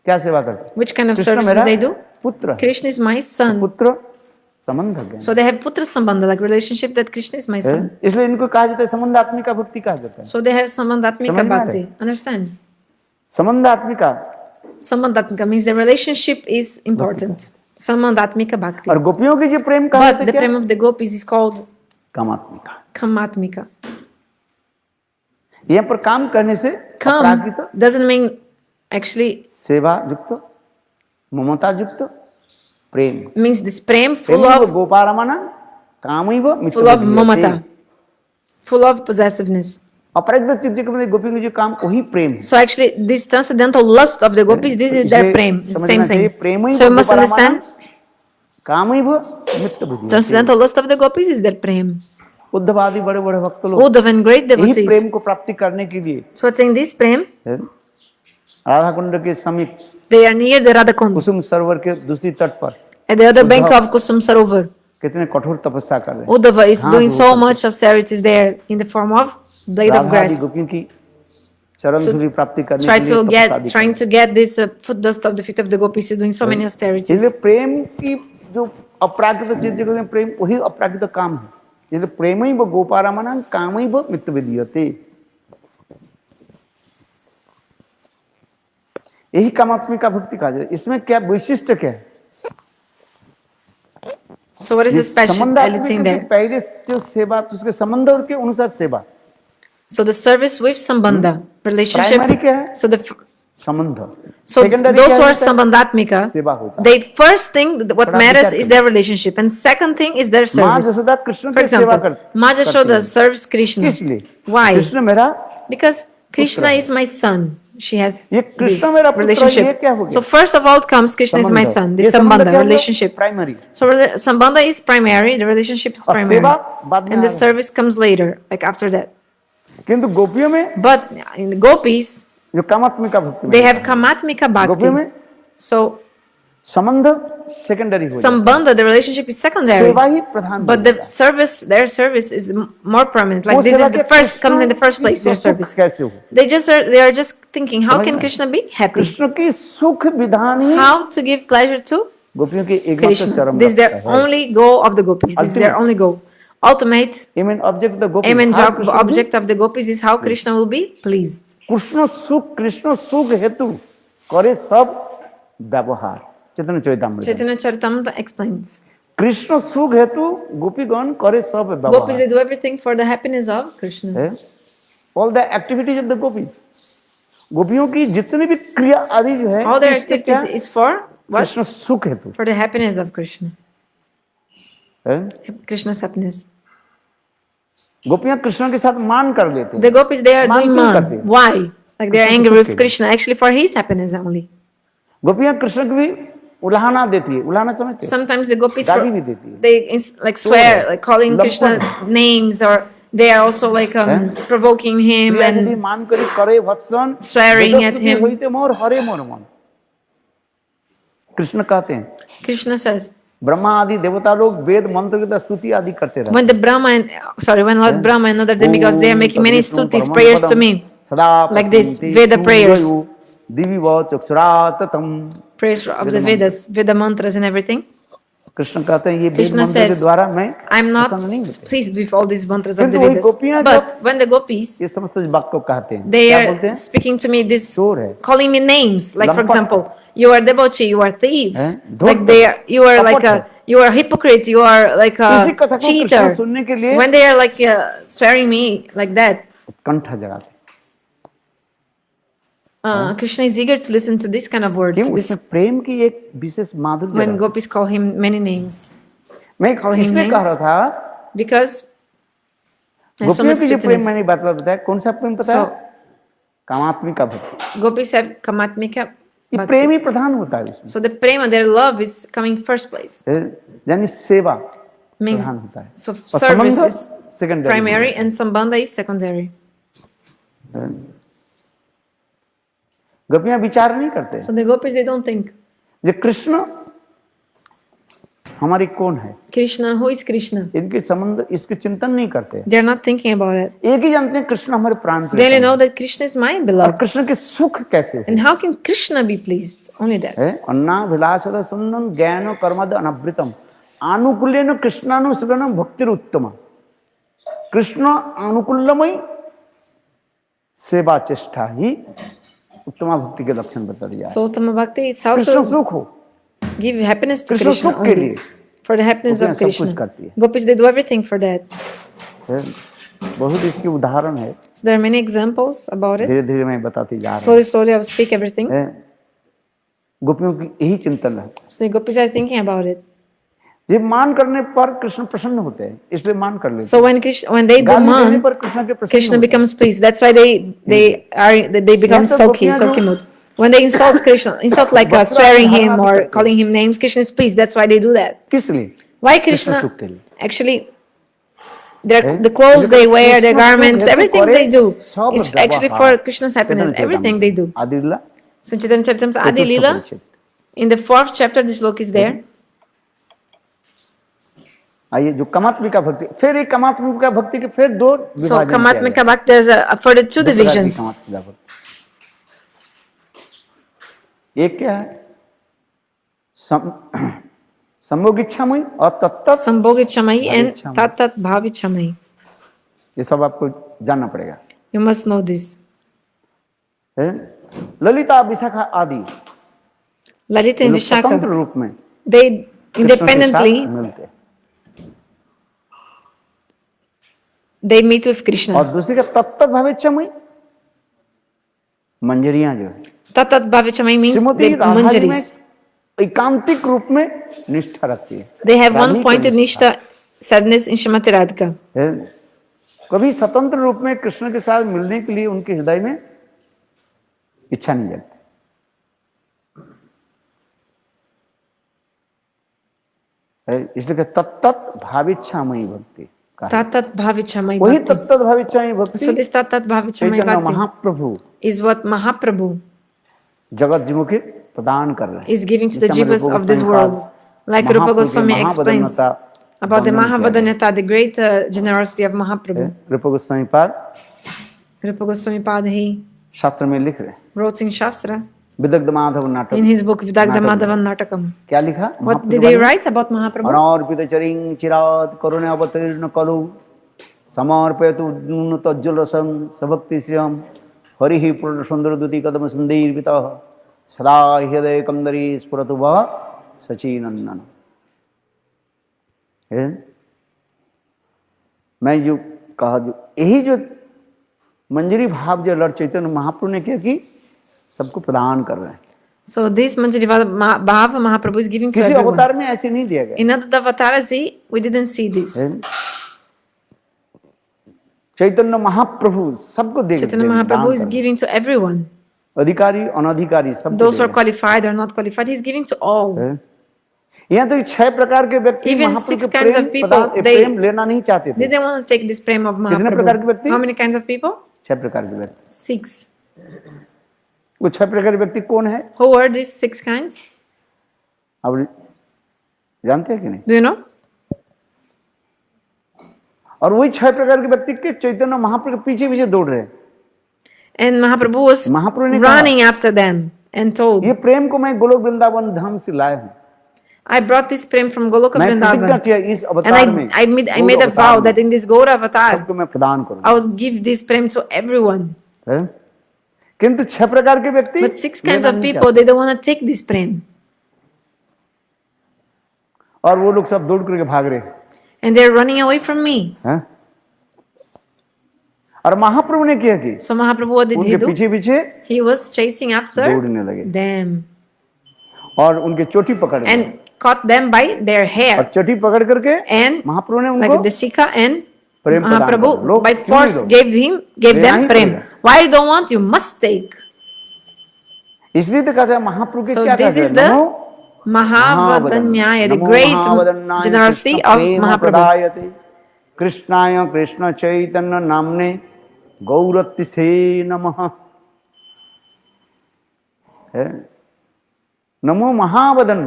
क्या सेवा करते हैं? Which kind of Krishna service मेरा do they do? पुत्र है। Krishna is my son. पुत्र संबंध ज्ञान। So they have Putra Sambandha, like relationship that Krishna is my son. इसलिए इनको कहा जाता है संबंधात्मिका भक्ति कहा जाता है। So they have Sambandhatmika समझ में आ Bhakti. Understand? संबंधात्मिका Sambandhatmika means the relationship is important. Sambandhatmika Bhakti. और गोपियों की जो प्रेम कहा But जाता है the क्या? prema of the gopis is called कामात्मिका। Kamatmika. यहाँ पर काम करने से Come अपराकृत, doesn't mean actually सेवा युक्त, ममता युक्त, प्रेम, means this prem Prem गोपारमण कामैव full of mamata, full of possessiveness. अपराकृत चित्त के मतलब गोपियों का जो काम वही प्रेम है। So actually, this transcendental lust of the gopis, this is their prem, it's the same thing. Prem So you must understand, कामैव मित्र बुद्धि, transcendental lust of the gopis is their prem. Uddhav आदि बड़े बड़े भक्त लोग Uddhav and great यही devotees. प्रेम को प्राप्ति करने के लिए So what's in this prem? Radha Kund के समीप They are near the Radha Kund, कुसुम सरोवर के दूसरी तट पर at the other bank of Kusum Sarovar. कितने कठोर तपस्या कर रहे हैं। Uddhava is हाँ, doing वो so सब- much austerities there in the form of blade of Radha आदि grass. गोपियों की चरण धूलि प्राप्ति करने Trying के लिए तपस्या भी trying to get this foot dust of the feet of the gopis, is doing so many कर रहे हैं। austerities. इसलिए प्रेम की जो अपराकृत चित्त के प्रेम वही अपराकृत काम है। इसलिए प्रेम ही वो गोपारमण काम ही वो मित्र विधीयते, यही कामात्मिका भक्ति कहा जाए। इसमें क्या वैशिष्ट क्या है? So what is the speciality in there? पहले जो सेवा उसके संबंध और के अनुसार सेवा, So the service with Sambandha, primary relationship. क्या है? So संबंध। so Secondary those क्या who are होता है? Sambandhatmika, सेवा होता है। they first thing what थोड़ा matters विचार is their relationship, and second thing is their माँ service. जसोदा कृष्ण For की सेवा example, करती Ma Jashoda serves Krishna. किस लिए? Why? कृष्ण मेरा, Because Krishna is my son. She has ये this कृष्ण मेरा पुत्र, ये relationship. क्या हो गया? So first of all comes Krishna is my son. This Sambandha, relationship. Primary, So Sambandha is primary, the relationship is और primary. सेवा बाद में And the आएगा। service comes later, like after that. किंतु गोपियों में But in the gopis, जो कामात्मिका भक्ति में they have Kamatmika गोपियों में Bhakti. So संबंध सेकेंडरी हो जाता है, Sambandha, the relationship is secondary. सेवा ही प्रधान But हो the जाता है। service, their service is more prominent. वो Like this सेवा is the के first, comes in the Krishna first place, की their सुख service. कैसे हो? They are just thinking, how समझ can में? Krishna be happy? कृष्ण की सुख विधान ही How to give pleasure to गोपियों की एकमात्र Krishna. चरम This is their लक्ष्य है। only goal of the gopis. This is their Ultimate. only goal. Ultimate Aim and object of the gopis. aim and How Krishna will object of the gopis is how Krishna will be pleased. Krishna सुख हेतु करे सब व्यवहार। चैतन्य Charitamrita. Chaitanya Charitamrita explains. Krishna सुख हेतु गोपीगण करे सब Gopis, व्यवहार। they do everything for the happiness of Krishna. All the activities of the gopis, गोपियों की जितनी भी क्रिया आदि जो है All their कृष्ण क्या? activities is for what? Krishna सुख हेतु For the happiness of Krishna. है। Krishna's happiness. गोपियां कृष्ण के साथ मान कर लेते हैं। The gopis, they are मान doing क्यों करते man. हैं? Why? Like they are Krishna के angry सुख with के लिए। Krishna, actually for his happiness only. गोपियां कृष्ण की भी उलाहना देती है, उलाहना समझते हैं? Sometimes the gopis, गाली भी देती है। they like swear, like calling लंपट Krishna है। names, or they are also like provoking him प्रिया यदि and मान करी करे वत्सन swearing at वेदस्तुति him. होइते मोर हरे मोर मन। कृष्ण कहते हैं Krishna says, ब्रह्मा आदि देवता लोग वेद मंत्र की स्तुति आदि करते रहते when the Brahma and when Lord Brahma and other demigods, they are making many stutis, prayers to me, सदा like this, पश्यन्ति Veda prayers. सूर्यो दिविव चक्षुराततम। prayers of the Vedas, Veda mantras and everything. Krishna कहते हैं ये वेद Krishna मंत्र के says, द्वारा मैं I'm not प्रसन्न नहीं होते। pleased with all these mantras of the किंतु वही Vedas. गोपियां But when the gopis, ये समस्त वाक्य को कहते हैं, they क्या बोलते are हैं? speaking to me this, चोर है, calling me names, like for लंपट example, you are debauchee, you are thief, हैं? like धूर्त है, you are like कपट है। you are hypocrite, you are like इसी a कथा को कृष्ण cheater. सुनने के लिए When they are like swearing me like that, उत्कंठा जगाते। Krishna is eager to listen to this kind of words. क्यों? This, उसमें प्रेम की एक विशेष माधुर्य when है। gopis call him many names, मैं call him इसलिए कह रहा names. था because there's so गोपियों much की जो प्रेम sweetness. मैंने बात बताया, कौन सा प्रेम पता है? So- कामात्मिका भक्ति। Gopis have kamatmika ये bhakti. प्रेम ही प्रधान होता है इसमें, So the prema, their love is coming first place. यानी सेवा Means प्रधान होता है so और service संबंध is secondary primary and sambandha is secondary. गोपियां विचार नहीं करते So the gopis, they don't think जो कृष्ण हमारी कौन है, Krishna, who is Krishna? इनके संबंध इसके चिंतन नहीं करते। They're not thinking about it. एक ही जानते हैं कृष्ण हमारे प्राण They only प्रिय know that Krishna is my और beloved. कृष्ण के सुख कैसे And how can Krishna be pleased? Only that. है। अन्नाभिलाषद सुन्नम ज्ञान कर्मद अनवृतम आनुकूल्यन कृष्णानुसरणम भक्तिरुत्तम। कृष्ण अनुकूलमय सेवा चेष्टा ही उत्तम भक्ति के लक्षण बता दिया। So Uttama Bhakti is how Krishna to सुख हो, give happiness to Krishna Krishna सुख के only. लिए For the happiness गोपियां of सब कुछ Krishna. करती है। Gopis, they do everything for that. है। बहुत इसके उदाहरण है, So there are many examples about it. धीरे धीरे मैं बताते जा रहा Slowly, slowly, I will speak everything. हूँ। गोपियों की यही चिंतन है, So the gopis are thinking about it. ये मान करने पर कृष्ण प्रसन्न होते हैं, इसलिए मान कर लेते So हैं। when they गाली देने demand, पर कृष्ण के प्रसन्न Krishna होते हैं। becomes pleased. That's why they become तो sulky, गोपियां sulky जो- mood. When they insult Krishna, insult like वस्त्र swearing धारण him आदि or करते हैं। calling him names, Krishna is pleased. That's why they do that. किस लिए? Why Krishna Krishna? सुख के लिए। Actually, हैं? the clothes जब they wear, कृष्ण their सुख garments, हेतु everything करे they do सब is actually व्यवहार। for Krishna's happiness. Chaitanya Everything they do. आदि लीला So Chaitanya Charitamrita Adi चतुर्थ Leela, परिच्छेद। in the 4th chapter, this sloka is there. आइए, जो कमात्मिका भक्ति, फिर एक कमात्मिका भक्ति के फिर दो So विभाजन किया Kamatmika गया। Bhakti, there's further two दो प्रकार की divisions. कमात्मिका भक्ति। एक क्या है? संभोग इच्छामयी और तत्त Sambhoga Chamayi and Bhavichamayi। Tatat Bhavichamayi. ये सब आपको जानना पड़ेगा। You must know this. है? ललिता विशाखा आदि Lalita ये and लोग स्वतंत्र Vishaka, रूप में they कृष्ण के independently, साथ मिलते हैं। they meet with और Krishna. दूसरी का तत्त भाविचमयी मंजरियां जो है, Tatat Bhavichamayi means Shrimati the Radha ji में manjaris. एकांतिक रूप में निष्ठा रखती है। They have रानी one की pointed निष्ठा। Nishta sadness in Shrimati Radhika. है? कभी स्वतंत्र रूप में कृष्ण के साथ मिलने के लिए उनके हृदय में इच्छा नहीं जगती। इसलिए तत्त भाविच्छामयी भक्ति कहा। Tatat Bhavichamayi वही Bhakti. तत्त भाविच्छामयी भक्ति So this Tatat Bhavichamayi Chaitanya Bhakti Mahaprabhu is what Mahaprabhu जगत जीवों के प्रदान कर रहे हैं। is giving to the जिससे हमारे jivas रूप of this गोस्वामी world. पाद Like Rupa महाप्रभु के Goswami explains महावदन्यता about the वर्णन किया गया है। Mahavadanyata, the great generosity of Mahaprabhu. रूप गोस्वामी पाद Rupa Goswami Pad, he शास्त्र में लिख रहे हैं, wrote in Shastra, Vidagdha Madhav नाटक in his book Vidagdha नाटक में Madhavan Natakam. क्या लिखा? What did he write about Mahaprabhu? अनार्पित चरिं चिरात करुणे अवतीर्ण कलु समर्पयतु तज्ज्वल रसं सभक्ति श्रियं हरिः पूर्ण सुंदर दुति कदम संदीर्भितः सदा हृदय कंदरी स्फुरतु वः सचिनंदन। मैं जो कहा, जो यही जो मंजरी भाव जो लड़ चैतन्य महाप्रभु ने किया कि सबको प्रदान कर रहे हैं। So this Manjari Bhav Mahaprabhu is giving to किसी everyone. अवतार में ऐसे नहीं दिया गया। In other avatars, we didn't see this. Chaitanya Mahaprabhu सबको दे Chaitanya Mahaprabhu is giving to everyone. अधिकारी अनधिकारी सबको Those who are they qualified or not qualified, he's giving to all. रहे हैं। यहाँ तो 6 प्रकार के व्यक्ति Even महाप्रभु 6 के kinds प्रेम of people, पदार्थ प्रेम लेना नहीं चाहते They थे। didn't want to take this prem of कितने प्रकार के Mahaprabhu. व्यक्ति? How many kinds of people? 6 प्रकार के व्यक्ति। 6. वो 6 प्रकार के व्यक्ति कौन है? Who are these 6 kinds? आप जानते हैं कि नहीं? Do you know? और वही 6 प्रकार के व्यक्ति के चैतन्य महाप्रभु के पीछे पीछे दौड़ रहे हैं। And Mahaprabhu was महाप्रभु ने कहा, running after them and told, ये प्रेम को मैं गोलोक वृंदावन धाम से लाया हूँ। I brought this prem from Goloka मैं प्रतिज्ञा Vrindavan. किया इस And अवतार में I made a Gaur vow अवतार that में in this Gaura avatar, सबको मैं प्रदान I करूँगा। would give this prem to everyone. हैं? किंतु 6 प्रकार के व्यक्ति But 6 kinds लेना of नहीं people, चाहते। they don't want to take this prem. और वो लोग सब दौड़ करके भाग रहे हैं। And they're running away from me. हैं? और महाप्रभु ने क्या की? So Mahaprabhu, what did he उनके do? पीछे पीछे He was chasing after दौड़ने लगे them और उनके चोटी पकड़ लिए। and caught them by their और hair. चोटी पकड़ करके And महाप्रभु ने उनको like the Sikha and प्रेम प्रदान करा। Mahaprabhu लोग by क्यों नहीं force लोग? gave लेना them ही prem. पड़ेगा। Why you don't want? You must take. इसलिए तो कहते हैं महाप्रभु के So क्या this कहते is हैं? the NaMo Mahavadanyaya, the NaMo great महावदन्नाय generosity Krishna of Prem Mahaprabhu. प्रदायते कृष्णाय कृष्ण चैतन्य नामने गौरतिसे नमः। है? नमो महावदन,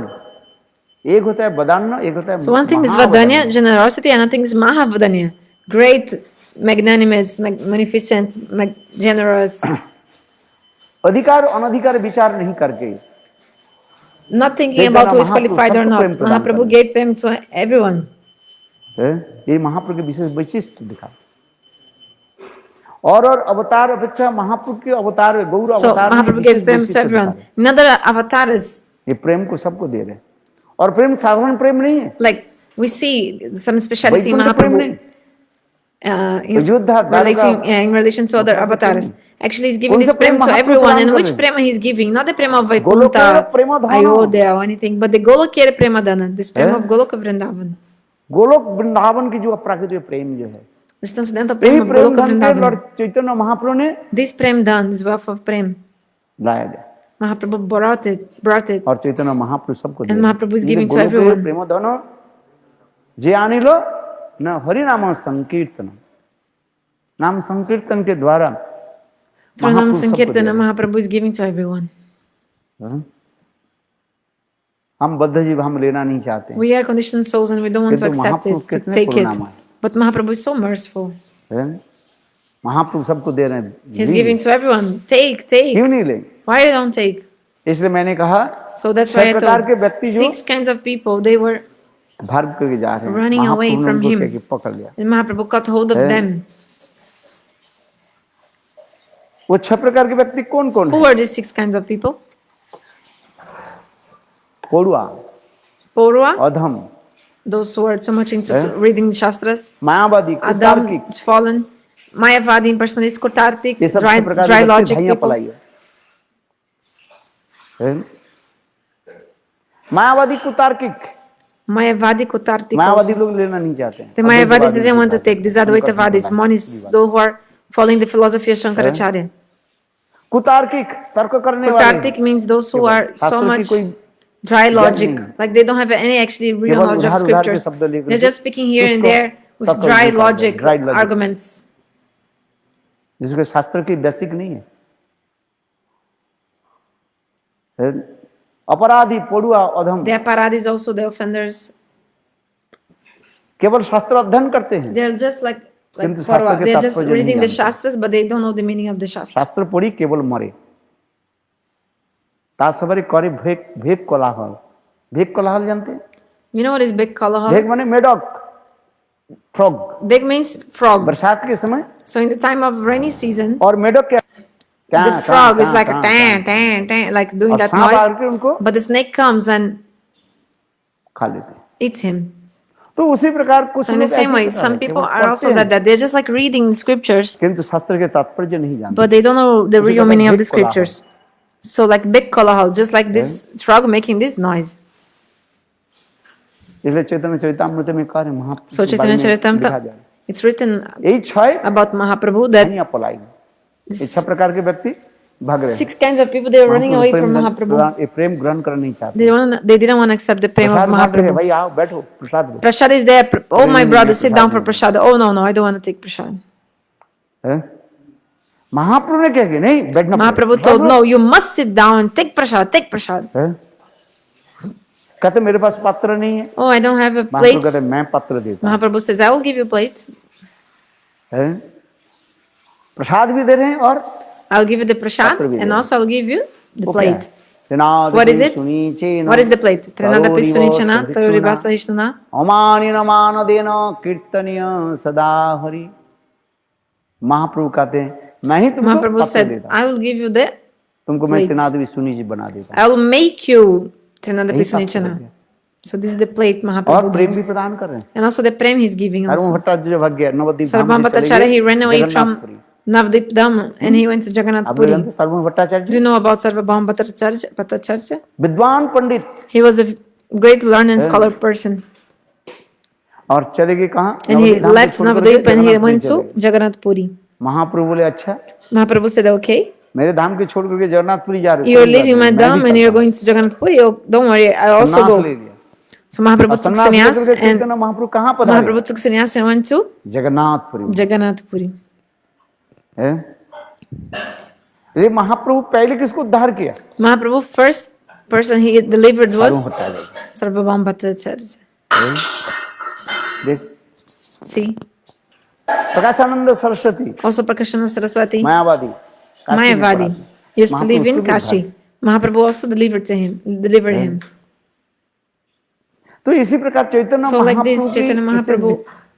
एक होता है वदान्न, एक होता है So one thing is महावदन। Vadanya, generosity, another thing is Mahavadanya, great, magnanimous, magnificent, generous. अधिकार अनधिकार विचार नहीं करके Not thinking Chaitanya about who is Mahaprabhu qualified or सबको not. प्रेम प्रदान Mahaprabhu करें। gave prem to everyone. है? ये महाप्रभु के विशेष वैशिष्ट दिखा। और अवतार अपेक्षा महाप्रभु के अवतार में गौर So अवतार में Mahaprabhu wishes gave prem to वैशिष्ट दिखा everyone. रहे। In other avatars, ये प्रेम को सबको दे रहे हैं। और प्रेम साधारण प्रेम नहीं है, like we see some speciality in Vaikuntha Prem Mahaprabhu. नहीं, योद्धा in relation to other avatars. Actually, he's giving कौन this सा प्रेम prema to महाप्रभु everyone. प्रदान And कर which रहे हैं? prema he's giving? Not the prema of गोलोकेय Vaikuntha, प्रेमधान। Ayodhya or anything, but the Golokya prema dana, this prema हैं? of Goloka Vrindavan. Golok Vrindavan की जो अप्राकृतिक प्रेम जो है, This transcendental यही prema of प्रेम Goloka धन के लॉर्ड Vrindavan. चैतन्य महाप्रभु ने This prem dhan, this wealth of prem, लाया गया Mahaprabhu brought it. और चैतन्य महाप्रभु सबको दे And रहे हैं। Mahaprabhu is इनके giving to गोलोकेय everyone. प्रेमधन जे आनिलो न हरि नाम संकीर्तन, नाम संकीर्तन के द्वारा Through Nam महाप्रभु सबको दे Sankirtana, रहे हैं। Mahaprabhu is giving to everyone. हम बद्ध जीव हम लेना नहीं चाहते हैं, We are conditioned souls and we don't want to किंतु accept महाप्रभु it, to कितने take it. करुणामय हैं। But Mahaprabhu is so merciful. हैं? महाप्रभु सबको दे रहे हैं, He's लीजिए। giving to everyone. Take. क्यों नहीं लेंगे? Why you don't take? इसलिए मैंने कहा So that's why I छह प्रकार के told व्यक्ति जो 6 kinds of people, they were, भाग करके जा रहे हैं, running away महाप्रभु ने from उनको him. क्या किया? पकड़ लिया। and Mahaprabhu caught hold of हैं? them. वो छह प्रकार के व्यक्ति कौन कौन Who है? are these 6 kinds of people? कोड़ुआ, Porua, अधम, those who are so much into हैं? reading the Shastras. मायावादी, Adam कुतार्किक, is fallen. Mayavadi impersonalists, Kotartik, ये सब dry, छह प्रकार dry के व्यक्ति logic धैया people. पलाई है। मायावादी, कुतार्किक, Mayavadi, Kotartik. मायावादी लोग लेना नहीं चाहते हैं। The Mayavadis अद्वैतवादी didn't want to लोग take. These उनका Advaitavadis, चिंतन monists, है। those who are following the philosophy of Shankaracharya. कुतार्किक, तर्क करने वाले, Kotartik means those who are so शास्त्र की much कोई dry logic, नहीं। like they don't have any actually real केवल knowledge of उधार उधार के scriptures. शब्द लेकर They're just speaking here and उसको there with तर्क dry निकाल logic दे, dry logic। arguments. जिसके शास्त्र की बेसिक नहीं है। अपराधी, पोड़ुआ, अधम, The aparadis also, the offenders, केवल शास्त्र अध्ययन करते हैं। they're just like किंतु शास्त्र Porwa. के They're just तात्पर्य reading नहीं the जानते। Shastras, but they don't know the meaning of the Shastras. शास्त्र पढ़ी केवल मरे। तासबरी करे भेक कोलाहल, भेक कोलाहल जानते हैं? You know what is big भेक kalahal? माने मेढक, फ्रॉग, Big means frog. बरसात के समय। So in the time of rainy season, और मेढक क्या? the frog is like a tan, like doing और that सांप आकर noise. उनको But the snake comes and खा लेते हैं। eats him. तो उसी प्रकार कुछ So in the लोग same ऐसे way, प्रकार some हैं, people केवल are also पढ़ते that हैं, they're just like reading the scriptures, किंतु शास्त्र के तात्पर्य नहीं जानते। but they don't know the उसी real प्रकार meaning of भेक the scriptures. So like big kolahal, just like this frog making this noise. इसलिए चैतन्य चरितामृत में कह रहे महाप्रभु So के बारे Chaitanya में लिखा Charitamrita, जा रहा है। it's written यही छह about Mahaprabhu that धनिया पलाई, ये छह प्रकार के व्यक्ति भाग रहे हैं। 6 kinds of people, they were running away from Mahaprabhu. ये प्रेम ग्रहण करना नहीं चाहते। They didn't want to accept the prema Prasad of बांट रहे हैं, Mahaprabhu. भाई आओ बैठो प्रसाद लो। Prasad is there. Oh, my Prem brother, mein sit prasad down for nahi. prasad. Oh, no, I don't want to take prasad. हैं? महाप्रभु ने क्या किया? नहीं बैठना पड़ेगा। Mahaprabhu Prasad told, low. no, you must sit down and take prasad, take prasad. हैं? कहते मेरे पास पात्र नहीं है। Oh, I don't have a Mahaprabhu plate. कहते मैं पात्र देता हूं। Mahaprabhu says, I will give you plates. हैं? प्रसाद भी दे रहे हैं और I'll give you the prasad पात्र भी दे and रहे हैं। also I'll give you the वो क्या है? plate. त्रिनाद What is की it? सुनीचेन What is the plate? Trinadapi तरोरिव Sunichana, सहिष्णुना, Taruribasa Hishnuna. अमानिन मानदेन कीर्तनीय सदा हरि। महाप्रभु कहते हैं मैं ही तुमको Mahaprabhu पात्र said, देता हूं, I will give you the तुमको मैं plates. त्रिनाद भी सुनीच बना देता हूं। I will make you Trinadapi यही पात्र Sunichana. है। So this is the plate और Mahaprabhu प्रेम भी gives. प्रदान कर रहे हैं। And also the prem he's giving Arun also. Bhattacharya भाग गया नवद्वीप धाम Sarvabhauma से चले Bhattacharya, he ran गए away from Jagannathpuri. Navadip Dham and he went to Jagannath आप लोग Puri. जानते सर्वभौम Bhattacharya Do you know about Sarvabhauma Bhattacharya? विद्वान पंडित He was a great learned and scholar person. और चले गए कहाँ? And he Nabadwip Dham left से छोड़ करके Navadip and he Jagannathpuri went to चले गए। Jagannath Puri. महाप्रभु बोले अच्छा Mahaprabhu said, okay, मेरे धाम के छोड़ करके जगन्नाथपुरी जा रहे हो, you're तुम जा leaving रहे my हो, मैं dham भी and you're चलता हूं। going to Jagannath Puri. Oh, don't worry, I'll also सन्यास go. ले लिया। So Mahaprabhu और took सन्यास sannyas लेकर के and चैतन्य महाप्रभु कहाँ पधारे? Mahaprabhu took sannyas and went to Jagannathpuri में। Jagannath Puri. हैं? ये महाप्रभु पहले किसको उद्धार किया? Mahaprabhu, first person he delivered सर्वभौम was Bhattacharya. Sarvabhauma Bhattacharya. हैं? देख See, Prakashanand Saraswati also Prakashana Saraswati, मायावादी Kashi में Mayavadi, पढ़ा था। used to live Mahaprabhu in उसको भी Kashi. Mahaprabhu also delivered him. तो इसी प्रकार चैतन्य So like this, Mahaprabhu Chaitanya Mahaprabhu,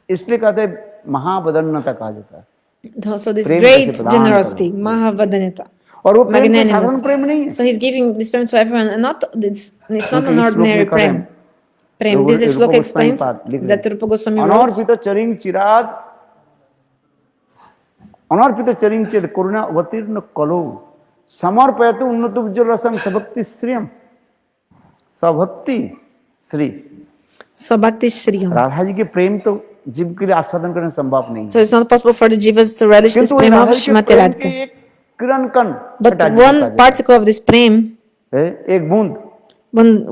इसलिए कहते हैं महावदन्यता कहा जाता है। so this प्रेम great कैसे प्रदान generosity, Mahavadanita, और वो प्रेम तो साधारण magnanimous. प्रेम नहीं है। So he's giving this prem to everyone, and it's not क्योंकि an इस श्लोक ordinary में कह रहे prem. हैं, Prem. This is रूप Shloka गोस्वामी explains पाद लिख रहे that हैं, Rupa Goswami wrote. अनर्पित चरिंग चिराद अनर्पित चरिं चेद करुणा अवतीर्ण कलो समर्पयतु उन्नत उज्ज्वल रसम सभक्ति श्रियम सभक्ति श्री Swabhakti Shriyam. राधा जी के प्रेम तो जीव के लिए आस्वादन करना संभव नहीं So it's not possible for the jivas to relish this किंतु prema of राधा जी के Shrimati प्रेम के Radhika. एक किरण कण But हटा one दिया particle of this prem, एक बूंद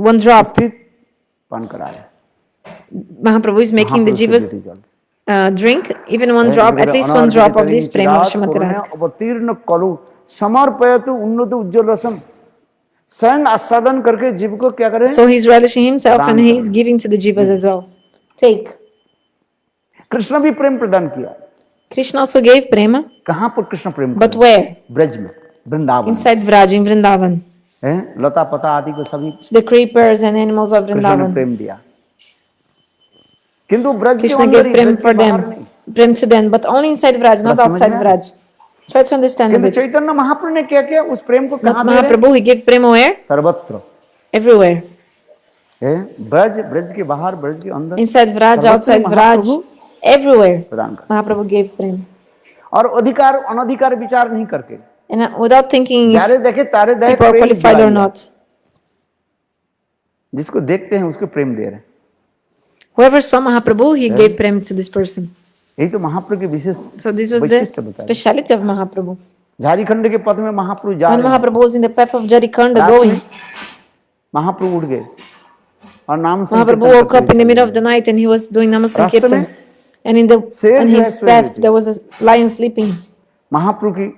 one drop, स्थित पान करा है Mahaprabhu is making the jivas drink, even one drop, at least one drop of this prema of Shrimati Radhika. अवतीर्ण करो समर्पयतु उन्नत उज्ज्वल रसम स्वयं आस्वादन करके जीव को क्या करें So he's relishing himself and he's giving to the jivas as well. Take. Krishna भी प्रेम प्रदान किया Krishna also gave prema, कहाँ पर कृष्ण प्रेम but किया? where? ब्रज में Vrindavan Inside Vraj in Vrindavan. है लता पता आदि को सभी So the creepers and animals of Krishna ने Vrindavan. प्रेम दिया किंतु ब्रज के Krishna अंदर gave he prem Braj for के बाहर them, नहीं prem to them, but only inside Vraj, not बस समझ outside में आया? Vraj. Try to understand a किंतु bit. चैतन्य महाप्रभु ने क्या किया उस प्रेम को But कहाँ दे रहे हैं? Mahaprabhu, he gave prema where? सर्वत्र Everywhere. है ब्रज ब्रज के बाहर ब्रज के अंदर Inside Vraj, सर्वत्र outside Vraj, महाप्रभु everywhere. प्रदान कर Mahaprabhu gave prema. और अधिकार अनधिकार विचार नहीं करके And without thinking if जारे देखे तारे दे people are प्रेम qualified दिला or दिया। not. जिसको देखते हैं उसको प्रेम दे रहे हैं Whoever saw Mahaprabhu, he gave prem to this person. यही तो महाप्रभु की विशेष So this was वैशिष्ट the बताया speciality of Mahaprabhu. झारखंड के पथ में महाप्रभु जा When रहे हैं Mahaprabhu was in the path of Jarikhanda रात going, में महाप्रभु उठ गए और नाम Mahaprabhu woke up in the middle of the night and he was doing Nama Sankirtan. And in his path there was a lion sleeping. महाप्रभु की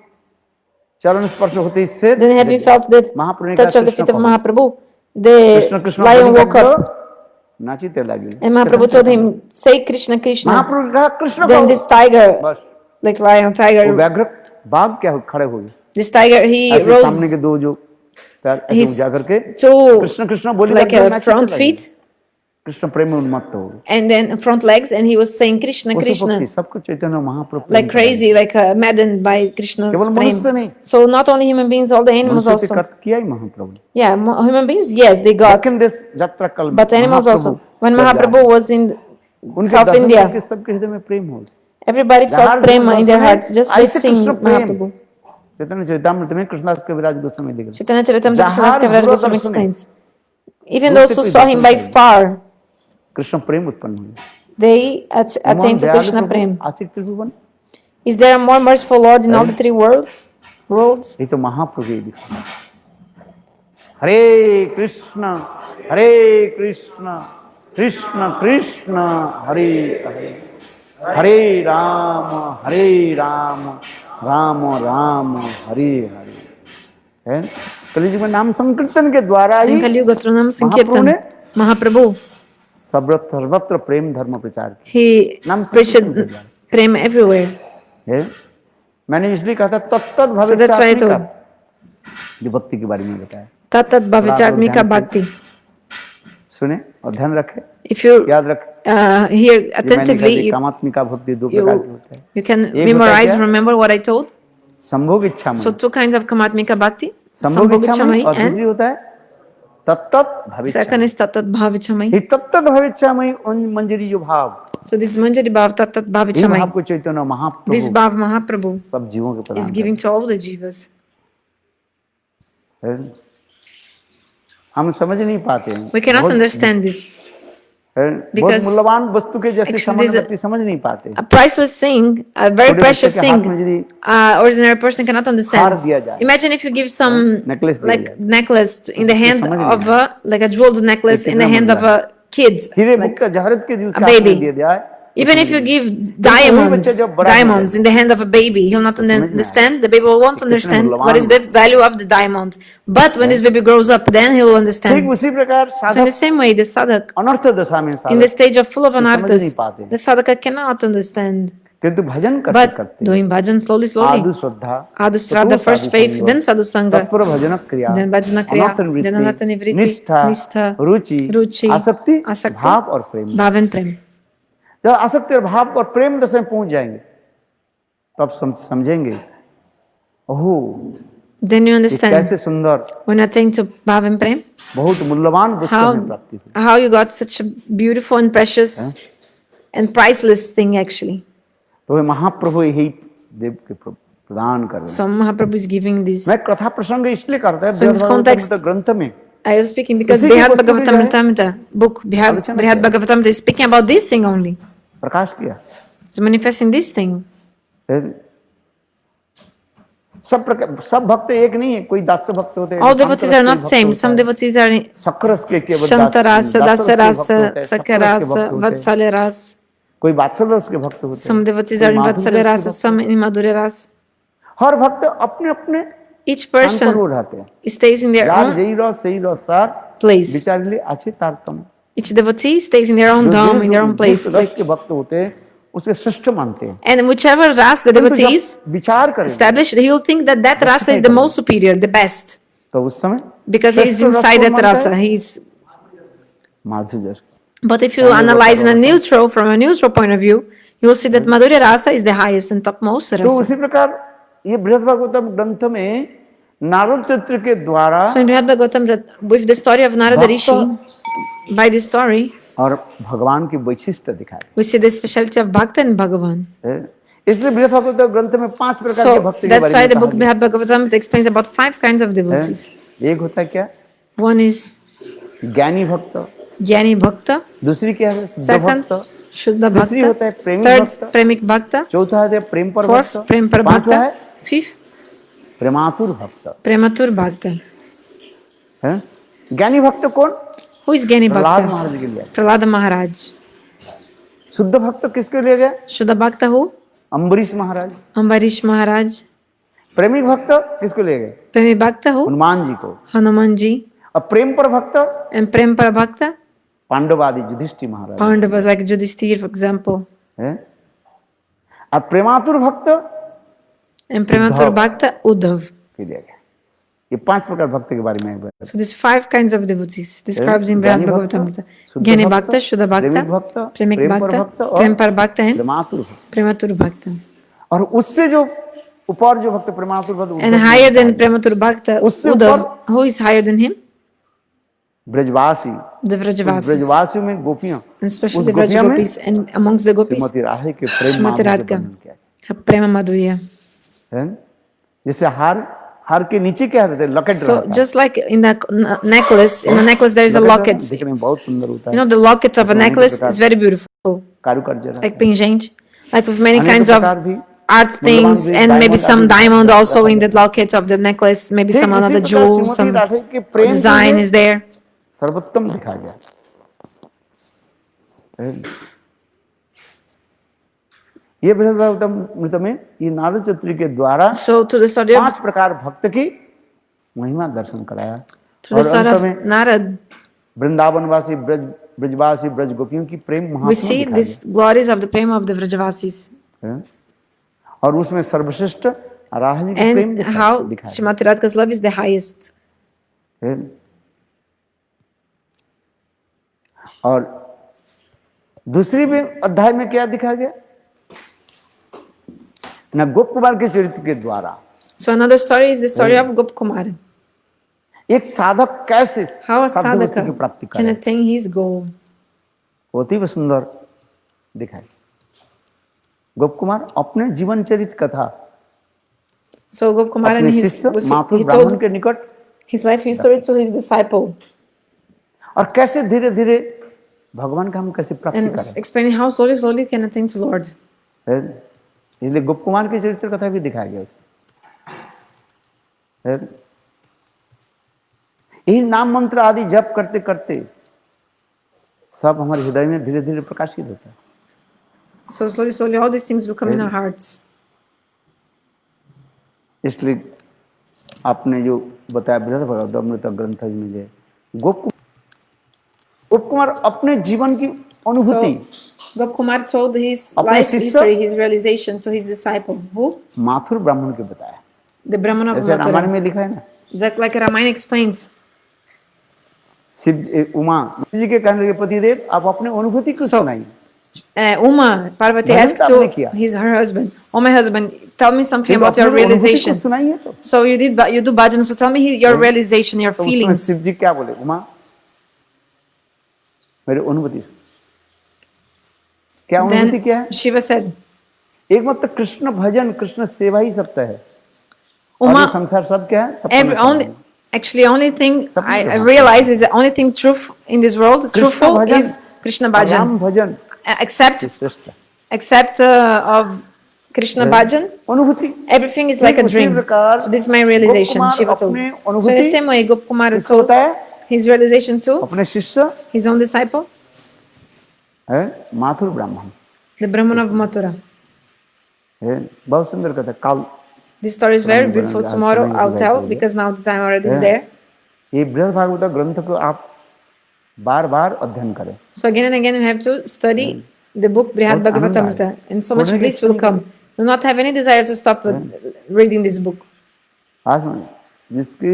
चरण स्पर्श होते ही से Then having felt the महाप्रभु ने touch कहा of the feet of Krishna Mahaprabhu, Krishna the Krishna lion बोली woke कर up दो, नाचीते लगी and Mahaprabhu told him, say Krishna, Krishna. महाप्रभु ने कहा कृष्ण Then को this tiger, बस like lion, वो tiger, व्याघ्र बाघ क्या खड़े हो गए this tiger, he ऐसे सामने rose के दो जो पैर ऐसे his ऊंचा करके two, कृष्ण कृष्ण बोली like कर दो, a नाचीते front लगी। feet, कृष्ण प्रेम में उन्मत्त हो गए and then front legs, and he was saying Krishna, पशु Krishna, पक्षी सबको Chaitanya Mahaprabhu like crazy, like maddened by Krishna's केवल मनुष्य नहीं prem. So not only human beings, all the animals मनुष्य पे also. कर्त किया ही महाप्रभु ने Yeah, human beings, yes, they got. दक्षिण देश यात्रा कल में But animals also. Mahaprabhu When जब जा रहे Mahaprabhu was in उनके South दर्शन India, करके सबके हृदय में प्रेम हो गया। everybody जहाँ felt prema in their Darshan hearts है, just by ऐसे seeing कृष्ण प्रेम। Mahaprabhu. चैतन्य चरितामृत में कृष्णदास कविराज गोस्वामी लिख रहे Chaitanya Charitamrita जहाँ Krishnadas Kaviraj दूरदर्शन Goswami है, explains. Even दूर those से who कोई saw him दर्शन by करेगा। far, कृष्ण प्रेम उत्पन्न हुए they attained to Krishna prem. Ashique Tribhuvan Is there a more merciful Lord in all the three worlds? Worlds? ये तो महाप्रभु ही दिखा हरे कृष्ण कृष्ण कृष्ण कृष्ण हरे हरे हरे राम राम राम हरे हरे है कलयुग में नाम संकीर्तन के द्वारा ही Sankali Gotranam महाप्रभु Sankirtan. ने Mahaprabhu, सर्वत्र प्रेम धर्म प्रचार किया he नाम preached संकीर्तन के द्वारा prem everywhere. है मैंने इसलिए कहा था तत्त So that's why I told. जो भक्ति के बारे में बताया Tatat Bhavichatmika Bhakti. सुने और ध्यान रखे If you याद रखे hear जो मैंने कहा attentively, कि कामात्मिका भक्ति दो प्रकार की होता है you can एक होता है memorize, क्या? remember what I told. संभोग इच्छा So two kinds of Kamatmika Bhakti. संभोग Sambhog इच्छा Ichamai और and दूसरी होता है तत्त भविष्य second is Tatat Bhavichamai. ये तत्त भविष्य में मंजरी जो भाव So this Manjari Bhav Tatat ये भाव Bhavichamai. को चैतन्य This महाप्रभु Bhav Mahaprabhu सब जीवों के is प्रदान giving to all the jivas. है हम समझ नहीं पाते हैं We cannot बहुत- understand this. है, बहुत because मूल्यवान वस्तु के जैसे actually सामान्य there's a- व्यक्ति समझ नहीं पाते A priceless thing, a very छोटे precious बच्चे के हाथ thing, में यदि ordinary person cannot हार understand. दिया जाए Imagine if you give some necklace दिया like जाए। necklace in the hand समझ नहीं of a like a jeweled necklace in the कितना hand of मूल्य a kid. हीरे Like, मुक्त जहरत के उसके a हाथ में baby. दे दिया even if you give वही diamonds, बच्चा जब बड़ा हो diamonds जाए, in the hand of a baby, he'll not समझ में आए। understand. The baby won't कितने understand what मूल्यवान is the value of the diamond. But when this baby grows up, then he will ठीक understand. उसी प्रकार So in the साधक same way, the sadhak अनर्थ दशा में in the साधक stage of full of ये समझ anarthas, नहीं पाते। the sadhaka cannot understand. किंतु भजन करते But करते doing bhajan slowly, आदु slowly. श्रद्धा Adu Shraddha, first faith, then sadhu sangha, तत्पर भजन क्रिया then bhajana kriya, अनर्थ then anartha nivritti, निष्ठा nishtha, रुचि ruchi, आसक्ति asakti, भाव और प्रेम bhav and prem. जब आसक्ति और भाव और प्रेम दशा में पहुंच जाएंगे तब समझेंगे ओह Then you ये understand कैसे सुंदर when you attain to bhav and prem, बहुत मूल्यवान वस्तु हमें प्राप्ति हुई how you got such a beautiful and precious and priceless thing actually. तो वे महाप्रभु यही देव के प्रदान कर रहे हैं। So Mahaprabhu is giving this. मैं कथा प्रसंग इसलिए करता है So in this context, ग्रंथ में I was speaking because इसी की Brihad पुस्तक में Bhagavatamrita book, आलोचना Brihad किया। Bhagavatamrita is speaking about this thing only. प्रकाश किया। It's manifesting this thing. सब भक्त एक नहीं है, कोई दास्य भक्त होते हैं, All devotees are not same. Some devotees are शक्रस के केवल Shantarasa, Dasarasa, शक्रस Sakarasa, के Vatsalerasa. कोई वात्सल्यस के भक्त होते हैं, Some devotees are in Vatsalerasa, some in Madhurarasa. हर भक्त अपने अपने Each स्थान पर person वो रहते हैं। stays in their यार own যেই রস সেই রস স্যার place. বিচারলে আছে তারতম। Each devotee stays in their own dham, in their own place. जिस रस के भक्त होते हैं उसे श्रेष्ठ मानते हैं। And whichever rasa the परंतु devotees जब विचार करें established, he will think that that rasa is the most superior, the best. तो उस समय Because he is श्रेष्ठ रस inside कौन that मानता rasa. है? He's. माधुर्य रस। But if you analyze in a neutral, from a neutral point of view, you will see that Madhurya rasa is the highest and topmost तो rasa. उसी प्रकार ये बृहद भागवतम ग्रंथ में नारद चरित्र के द्वारा So in Brihad Bhagavatam, with the story of Narada Rishi, by this story, और भगवान की वैशिष्ट्य दिखाए। we see the speciality of Bhakta and Bhagavan. इसलिए बृहद भागवत ग्रंथ में 5 प्रकार के So भक्त के that's बारे why में the कहा book Brihad Bhagavatam explains about 5 kinds of devotees. गया। एक होता है क्या? One is ज्ञानी भक्त, Jnani Bhakta. दूसरी क्या है? शुद्ध Second, भक्त, Shuddha तीसरी होता है Bhakta. प्रेमी Third, भक्त, Premik Bhakta. चौथा है प्रेम पर Fourth, भक्त, Prem Par पांचवा Bhakta. है Fifth, प्रेमातुर भक्त। Prematur Bhakta. है? ज्ञानी भक्त कौन? Who is Jnani Prahlad Bhakta? महाराज के लिए। Prahlada Maharaj. शुद्ध भक्त किसके लिए गया? Shuddha Bhakta who? Ambarish Maharaj. Ambarish Maharaj. प्रेमी भक्त किसको ले गए? Premi Bhakta who? Hanuman ji को। Hanuman ji. और प्रेम पर भक्त And Prem Par Bhakta? पांडवादि Yudhishthir Maharaj Pandavas like Yudhisthira, for example. है। और प्रेमातुर भक्त And Prematur Uddhav. Bhakta, Uddhav. के लिए गया। ये 5 प्रकार भक्त के बारे में है। So these 5 kinds of devotees described in ज्ञानी Brihad भक्त, Bhagavatamrita. शुद्ध Jnani भक्त, Bhakta, Shuddha प्रेमिक Bhakta, भक्त, Premik प्रेम पर Bhakta, भक्त और Prem Par Bhakta and प्रेमातुर भक्त। Prematur Bhakta. और उससे जो ऊपर जो भक्त प्रेमातुर भक्त And higher than Prematur Bhakta, उससे Uddhav, who is higher than him? Brajwasi, The Vrajavasis. ब्रजवासियों में गोपियां, And especially उस the Vraj गोपियां में Gopis. And amongst the Gopis, Shrimati Radhe के प्रेम Srimati माधुर्य Radhika. का वर्णन किया her Prema Madhurya. है। जैसे हार के नीचे क्या रहता है? लॉकेट So रहता है। just like in the necklace, in the necklace there is a locket. दिखने में बहुत सुंदर होता You है। know the lockets of a necklace is very beautiful, कारुकार्य रहता like है। pendant, like with many अनेक kinds of प्रकार भी art things भी and maybe diamond some आदि diamond रखा also in है। the locket of the necklace, maybe ठीक some इसी another प्रकार jewel, श्रीमती some राधे के प्रेम के design लिए is there. सर्वोत्तम दिखा गया है। ये बृहद भागवतम में ये नारद चतुर्थी के द्वारा So to the story of 5 प्रकार भक्त की महिमा दर्शन कराया। to the और story अंत of में Narad, वृंदावनवासी ब्रजवासी ब्रज गोपियों की प्रेम we महात्मा see दिखाया these glories of the Prema of the Vrajavasis है। और उसमें सर्वश्रेष्ठ राधा जी की प्रेम and how दिखाया Srimati Radhika's love is the highest. है। और दूसरी में अध्याय में क्या दिखाया गया ना? गोप कुमार के चरित्र के द्वारा So another story is the story of Gop Kumar. एक साधक कैसे How a साध्य वस्तु की sadhaka प्राप्ति can करे, attain his goal. बहुत ही सुंदर दिखाई। गोप कुमार अपने जीवन चरित कथा So Gop Kumar and अपने his शिष्य माथुर he ब्राह्मण told के निकट his life history to his disciple और कैसे धीरे धीरे भगवान का हम कैसे प्राप्ति and करें explaining how slowly we can attain to Lord. है। इसलिए गोप कुमार के चरित्र कथा भी दिखाया गया है। यही नाम मंत्र आदि जप करते करते सब हमारे हृदय में धीरे धीरे प्रकाशित होता है। So slowly all these things will come in our hearts. इसलिए आपने जो बताया बृहद भागवत ग्रंथ में जो गोप कुमार अपने जीवन की अनुभूति So Gop Kumar told his अपने life शिष्य history, his realization to his disciple. Who? Mathur ब्राह्मण के बताया, The Brahman of जैसे रामायण Mathura. में लिखा है ना। Just like Ramayana explains. Shiv Uma ji के कहने के पति देव आप अपने अनुभूति को So, सुनाइए। Uma, Parvati भजन asked तो आपने किया। to her husband, "Oh my husband, tell me something फिर about your अपने अनुभूति को realization." सुनाइए तो So you do bhajan, so tell me your realization, your तो उसमें feelings. शिव जी क्या बोले? उमा मेरी अनुभूति क्या अनुभूति क्या है? Then Shiva said, एकमात्र कृष्ण भजन कृष्ण सेवा ही सत्य है। और Uma, ये संसार सब क्या है? सपना every, है। only, actually, only thing Sapna I hai. realize is the only thing true in this world, Krishna truthful bhajan is Krishna और राम bhajan. भजन Except ये श्रेष्ठ है। except of Krishna है? bhajan, अनुभूति everything is like ठीक a उसी dream. प्रकार So this is my Gop realization, Kumar Shiva told. अपने So in the अनुभूति same way, Gop Kumar किसको told होता है? his realization to अपने शिष्य his own disciple, है माथुर ब्राह्मण the Brahman of Mathura. है। बहुत सुंदर कथा। काल This story is very beautiful. Tomorrow I'll tell because now the time already is there. ये बृहद भागवत ग्रंथ को आप बार बार अध्ययन करें। So again and again we have to study the book Brihad बहुत आनंद Bhagavatamrita, आए। and so much छोड़ने की bliss इच्छा will नहीं come. Do not have any desire to stop reading this book. आज जिसकी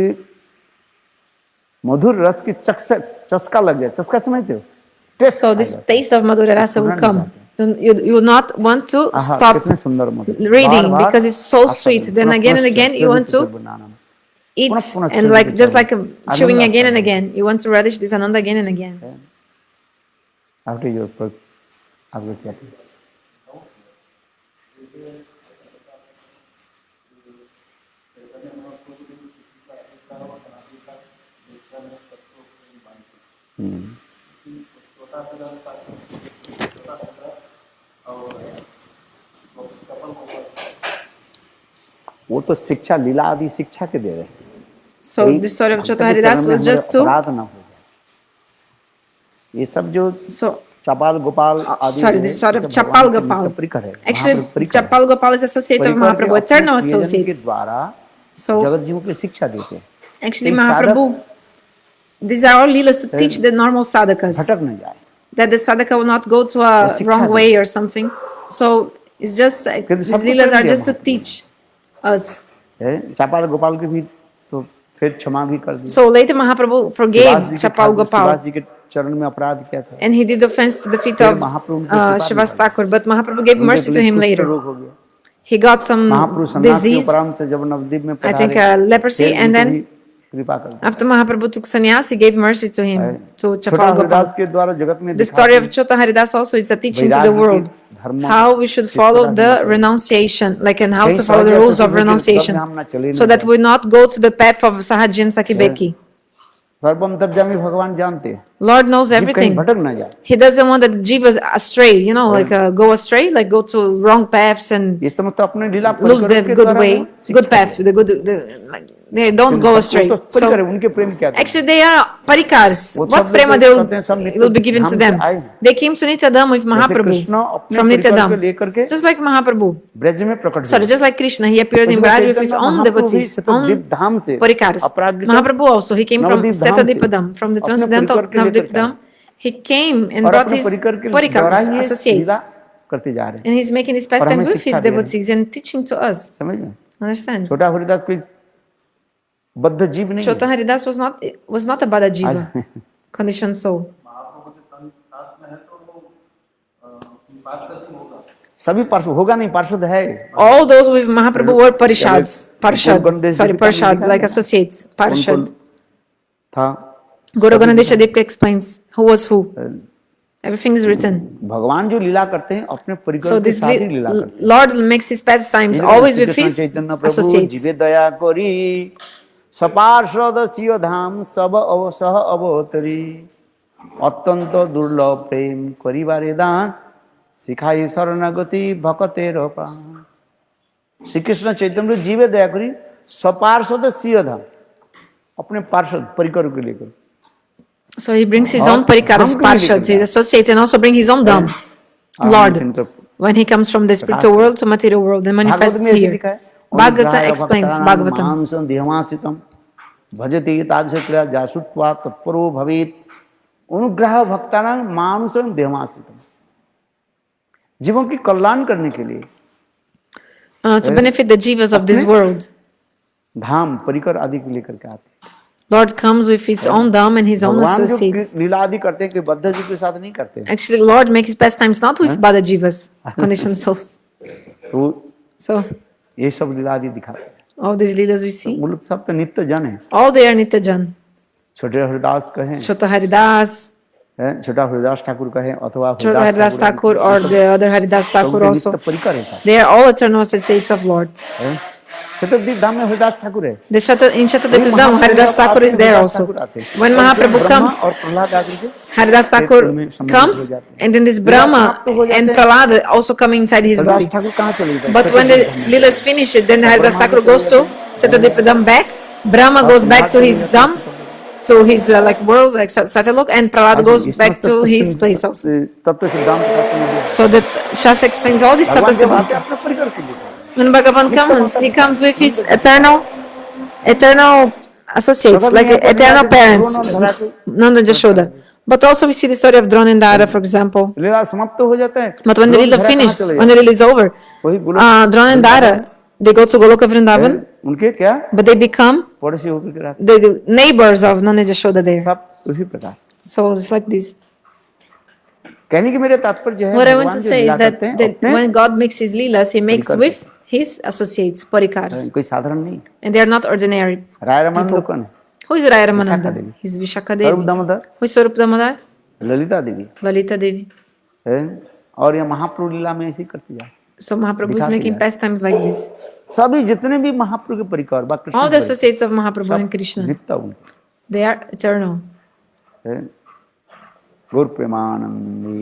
मधुर रस की चस्का लग जाए। चस्का समझते हो? Taste So this taste of Madhura Rasa will छोड़ना नहीं come. चाहते। You will not want to आहा, stop कितने सुंदर मधुर। reading बार-बार because it's so आस्वादन। sweet. Then पुनः again and पुनः again you want to banana. eat पुनः and like just like Anand chewing again and आता है। again. You want to relish this ananda again and again. After your first, after that. वो तो शिक्षा लीला आदि शिक्षा के दे रहे हैं। So the story of Chota Haridas was just to अपराध ना हो जाए। ये सब जो so चपाल गोपाल आदि sorry, this sort of Chapal Gopal. Actually, Chapal Gopal is associate of Mahaprabhu, eternal associates. द्वारा So जगत जीवों की शिक्षा देते हैं। actually Mahaprabhu, these are all leelas to teach the normal sadhakas, भटक न जाए। that the sadhaka will not go to a wrong way or something. So it's just these leelas are just to teach us. चपाल Gopal के भी तो फिर क्षमा भी कर दी। So later Mahaprabhu forgave Chapal Gopal, Shivaji के चरण में अपराध किया था। and he did offense to the feet of Shivas Thakur, but Mahaprabhu gave mercy to him later. He got some disease, I think leprosy, and then after Mahaprabhu took sannyas, he gave mercy to him, to Chapal Gopal. The story of Chota Haridas also is a teaching to the world how we should follow the renunciation, like and how to follow the rules of renunciation, so that we not go to the path of Sahaji and Sakibeki. सर्वंतर्यामी भगवान जानते हैं। Lord knows everything. भटक ना जाए। He doesn't want that jivas astray, you know, like go astray, like go to wrong paths and ये समझ तो अपने लीला lose the good way, good path, like they don't go astray. So उनके प्रेम क्या था? actually they are parikars. What prema they will be given to them? They came to Nityadham with Mahaprabhu from Nityadham, just like Mahaprabhu. Braj में प्रकट Sorry, just like Krishna, he appears in Braj with his own devotees, own parikars. Mahaprabhu also, he came from Setadipadam, from the transcendental Navadipadam. He came and brought his parikars, associates. And he's making his pastimes with his devotees and teaching to us. Understand? छोटा हरिदास कोई बद्ध जीव नहीं है। Chota Haridas was not a Bada Jiva, conditioned soul. सभी पार्षद होगा नहीं, पार्षद है। All those with Mahaprabhu were parishads, parshad, like associates, parshad. था। Guru Ganadesha Dipka explains who was who. Everything is written. भगवान जो लीला करते हैं अपने परिकर के साथ ही लीला करते हैं। Lord makes his pastimes always with his associates. जीवे दया करी सपार्षद सिय धाम सब अवसह अवतरी अत्यंत दुर्लभ प्रेम करिबारे दान सिखाई शरणागति भक्तेर प्राण। श्री कृष्ण चैतन्य जीवे दया करी सपार्षद सिय धाम, अपने पार्षद परिकर को लेकर। So he brings his own parikaras, parshads, his associates, and also bring his own dham, Lord, when he comes from the spiritual world to material world and manifests here. Bhagavata explains Bhagavatam. भजते तादृश जासुत्वा तत्परो भवेत् अनुग्रह भक्तानां मानुषं देहमाश्रितम्। जीवों की कल्याण करने के लिए to benefit the jivas of this world, धाम परिकर आदि के लेकर के आते हैं। Lord comes with his own dham and his own associates. लीला आदि करते हैं कि बद्ध जीव के साथ नहीं करते। Actually, Lord makes his pastimes not with Bada Jivas, conditioned souls. So ये सब लीला आदि दिखाते हैं। all these leelas we see, वो लोग सब तो नित्य जन है। all they are Nityajan. छोटे हरिदास कहें, Chota Haridas, छोटा हरिदास ठाकुर का है अथवा Chota Haridas Thakur or the other Haridas Thakur also. परिकर है साहब, They are all eternal associates of Lord. शताब्दी धाम में हरिदास ठाकुर है। In Shatadipur Dham, Haridas Thakur is there also. When Mahaprabhu comes, और प्रहलाद आकर के Haridas Thakur comes, and then this Brahma and Prahlad also come inside his Haridas body. Thakur कहाँ चले गए? But when the Leela is finished, then Haridas Thakur goes to Shatadipur Dham back, Brahma goes back to his Dham, to his like world, like Satyalok, and Prahlad goes back to his place also. तत्व सिद्धांत शास्त्र में So that Shastra explains all these Tattva भगवान के Siddhanta. अपना परिकर के लिए When Bhagavan comes, he comes with his eternal associates, like eternal parents, Nanda and Jashoda. But also we see the story of Drona and Dara, for example. लीला समाप्त हो जाता है। But when the Leela finishes, when the Leela is over, वही Golok Drona and Dara, they go to Goloka Vrindavan, उनके क्या but they become पड़ोसी होकर के रहते the neighbors of Nanda and Jashoda there. सब उसी प्रकार। So it's like this. कहने की मेरे तात्पर्य है What I want भगवान to जो say लीला is that, करते हैं that अपने when God makes his Leelas, he makes Parrikar with his associates, Parikars. कोई साधारण नहीं। And they are not ordinary. राय रामानंद कौन है? Who is Raya Ramananda? Devi. He's Vishakha स्वरूप Devi. Damodar, Who is Swarup Damodar? Lalita Devi Lalita Devi. है और ये महाप्रभु लीला में ऐसे ही करती जाए। So Mahaprabhu is दिखाते making हैं। pastimes like this. सभी जितने भी महाप्रभु के परिकर बा कृष्ण All the के associates of Mahaprabhu Parrikar, and Krishna, नित्य उनके they are eternal. है। गौर प्रेमानंदी।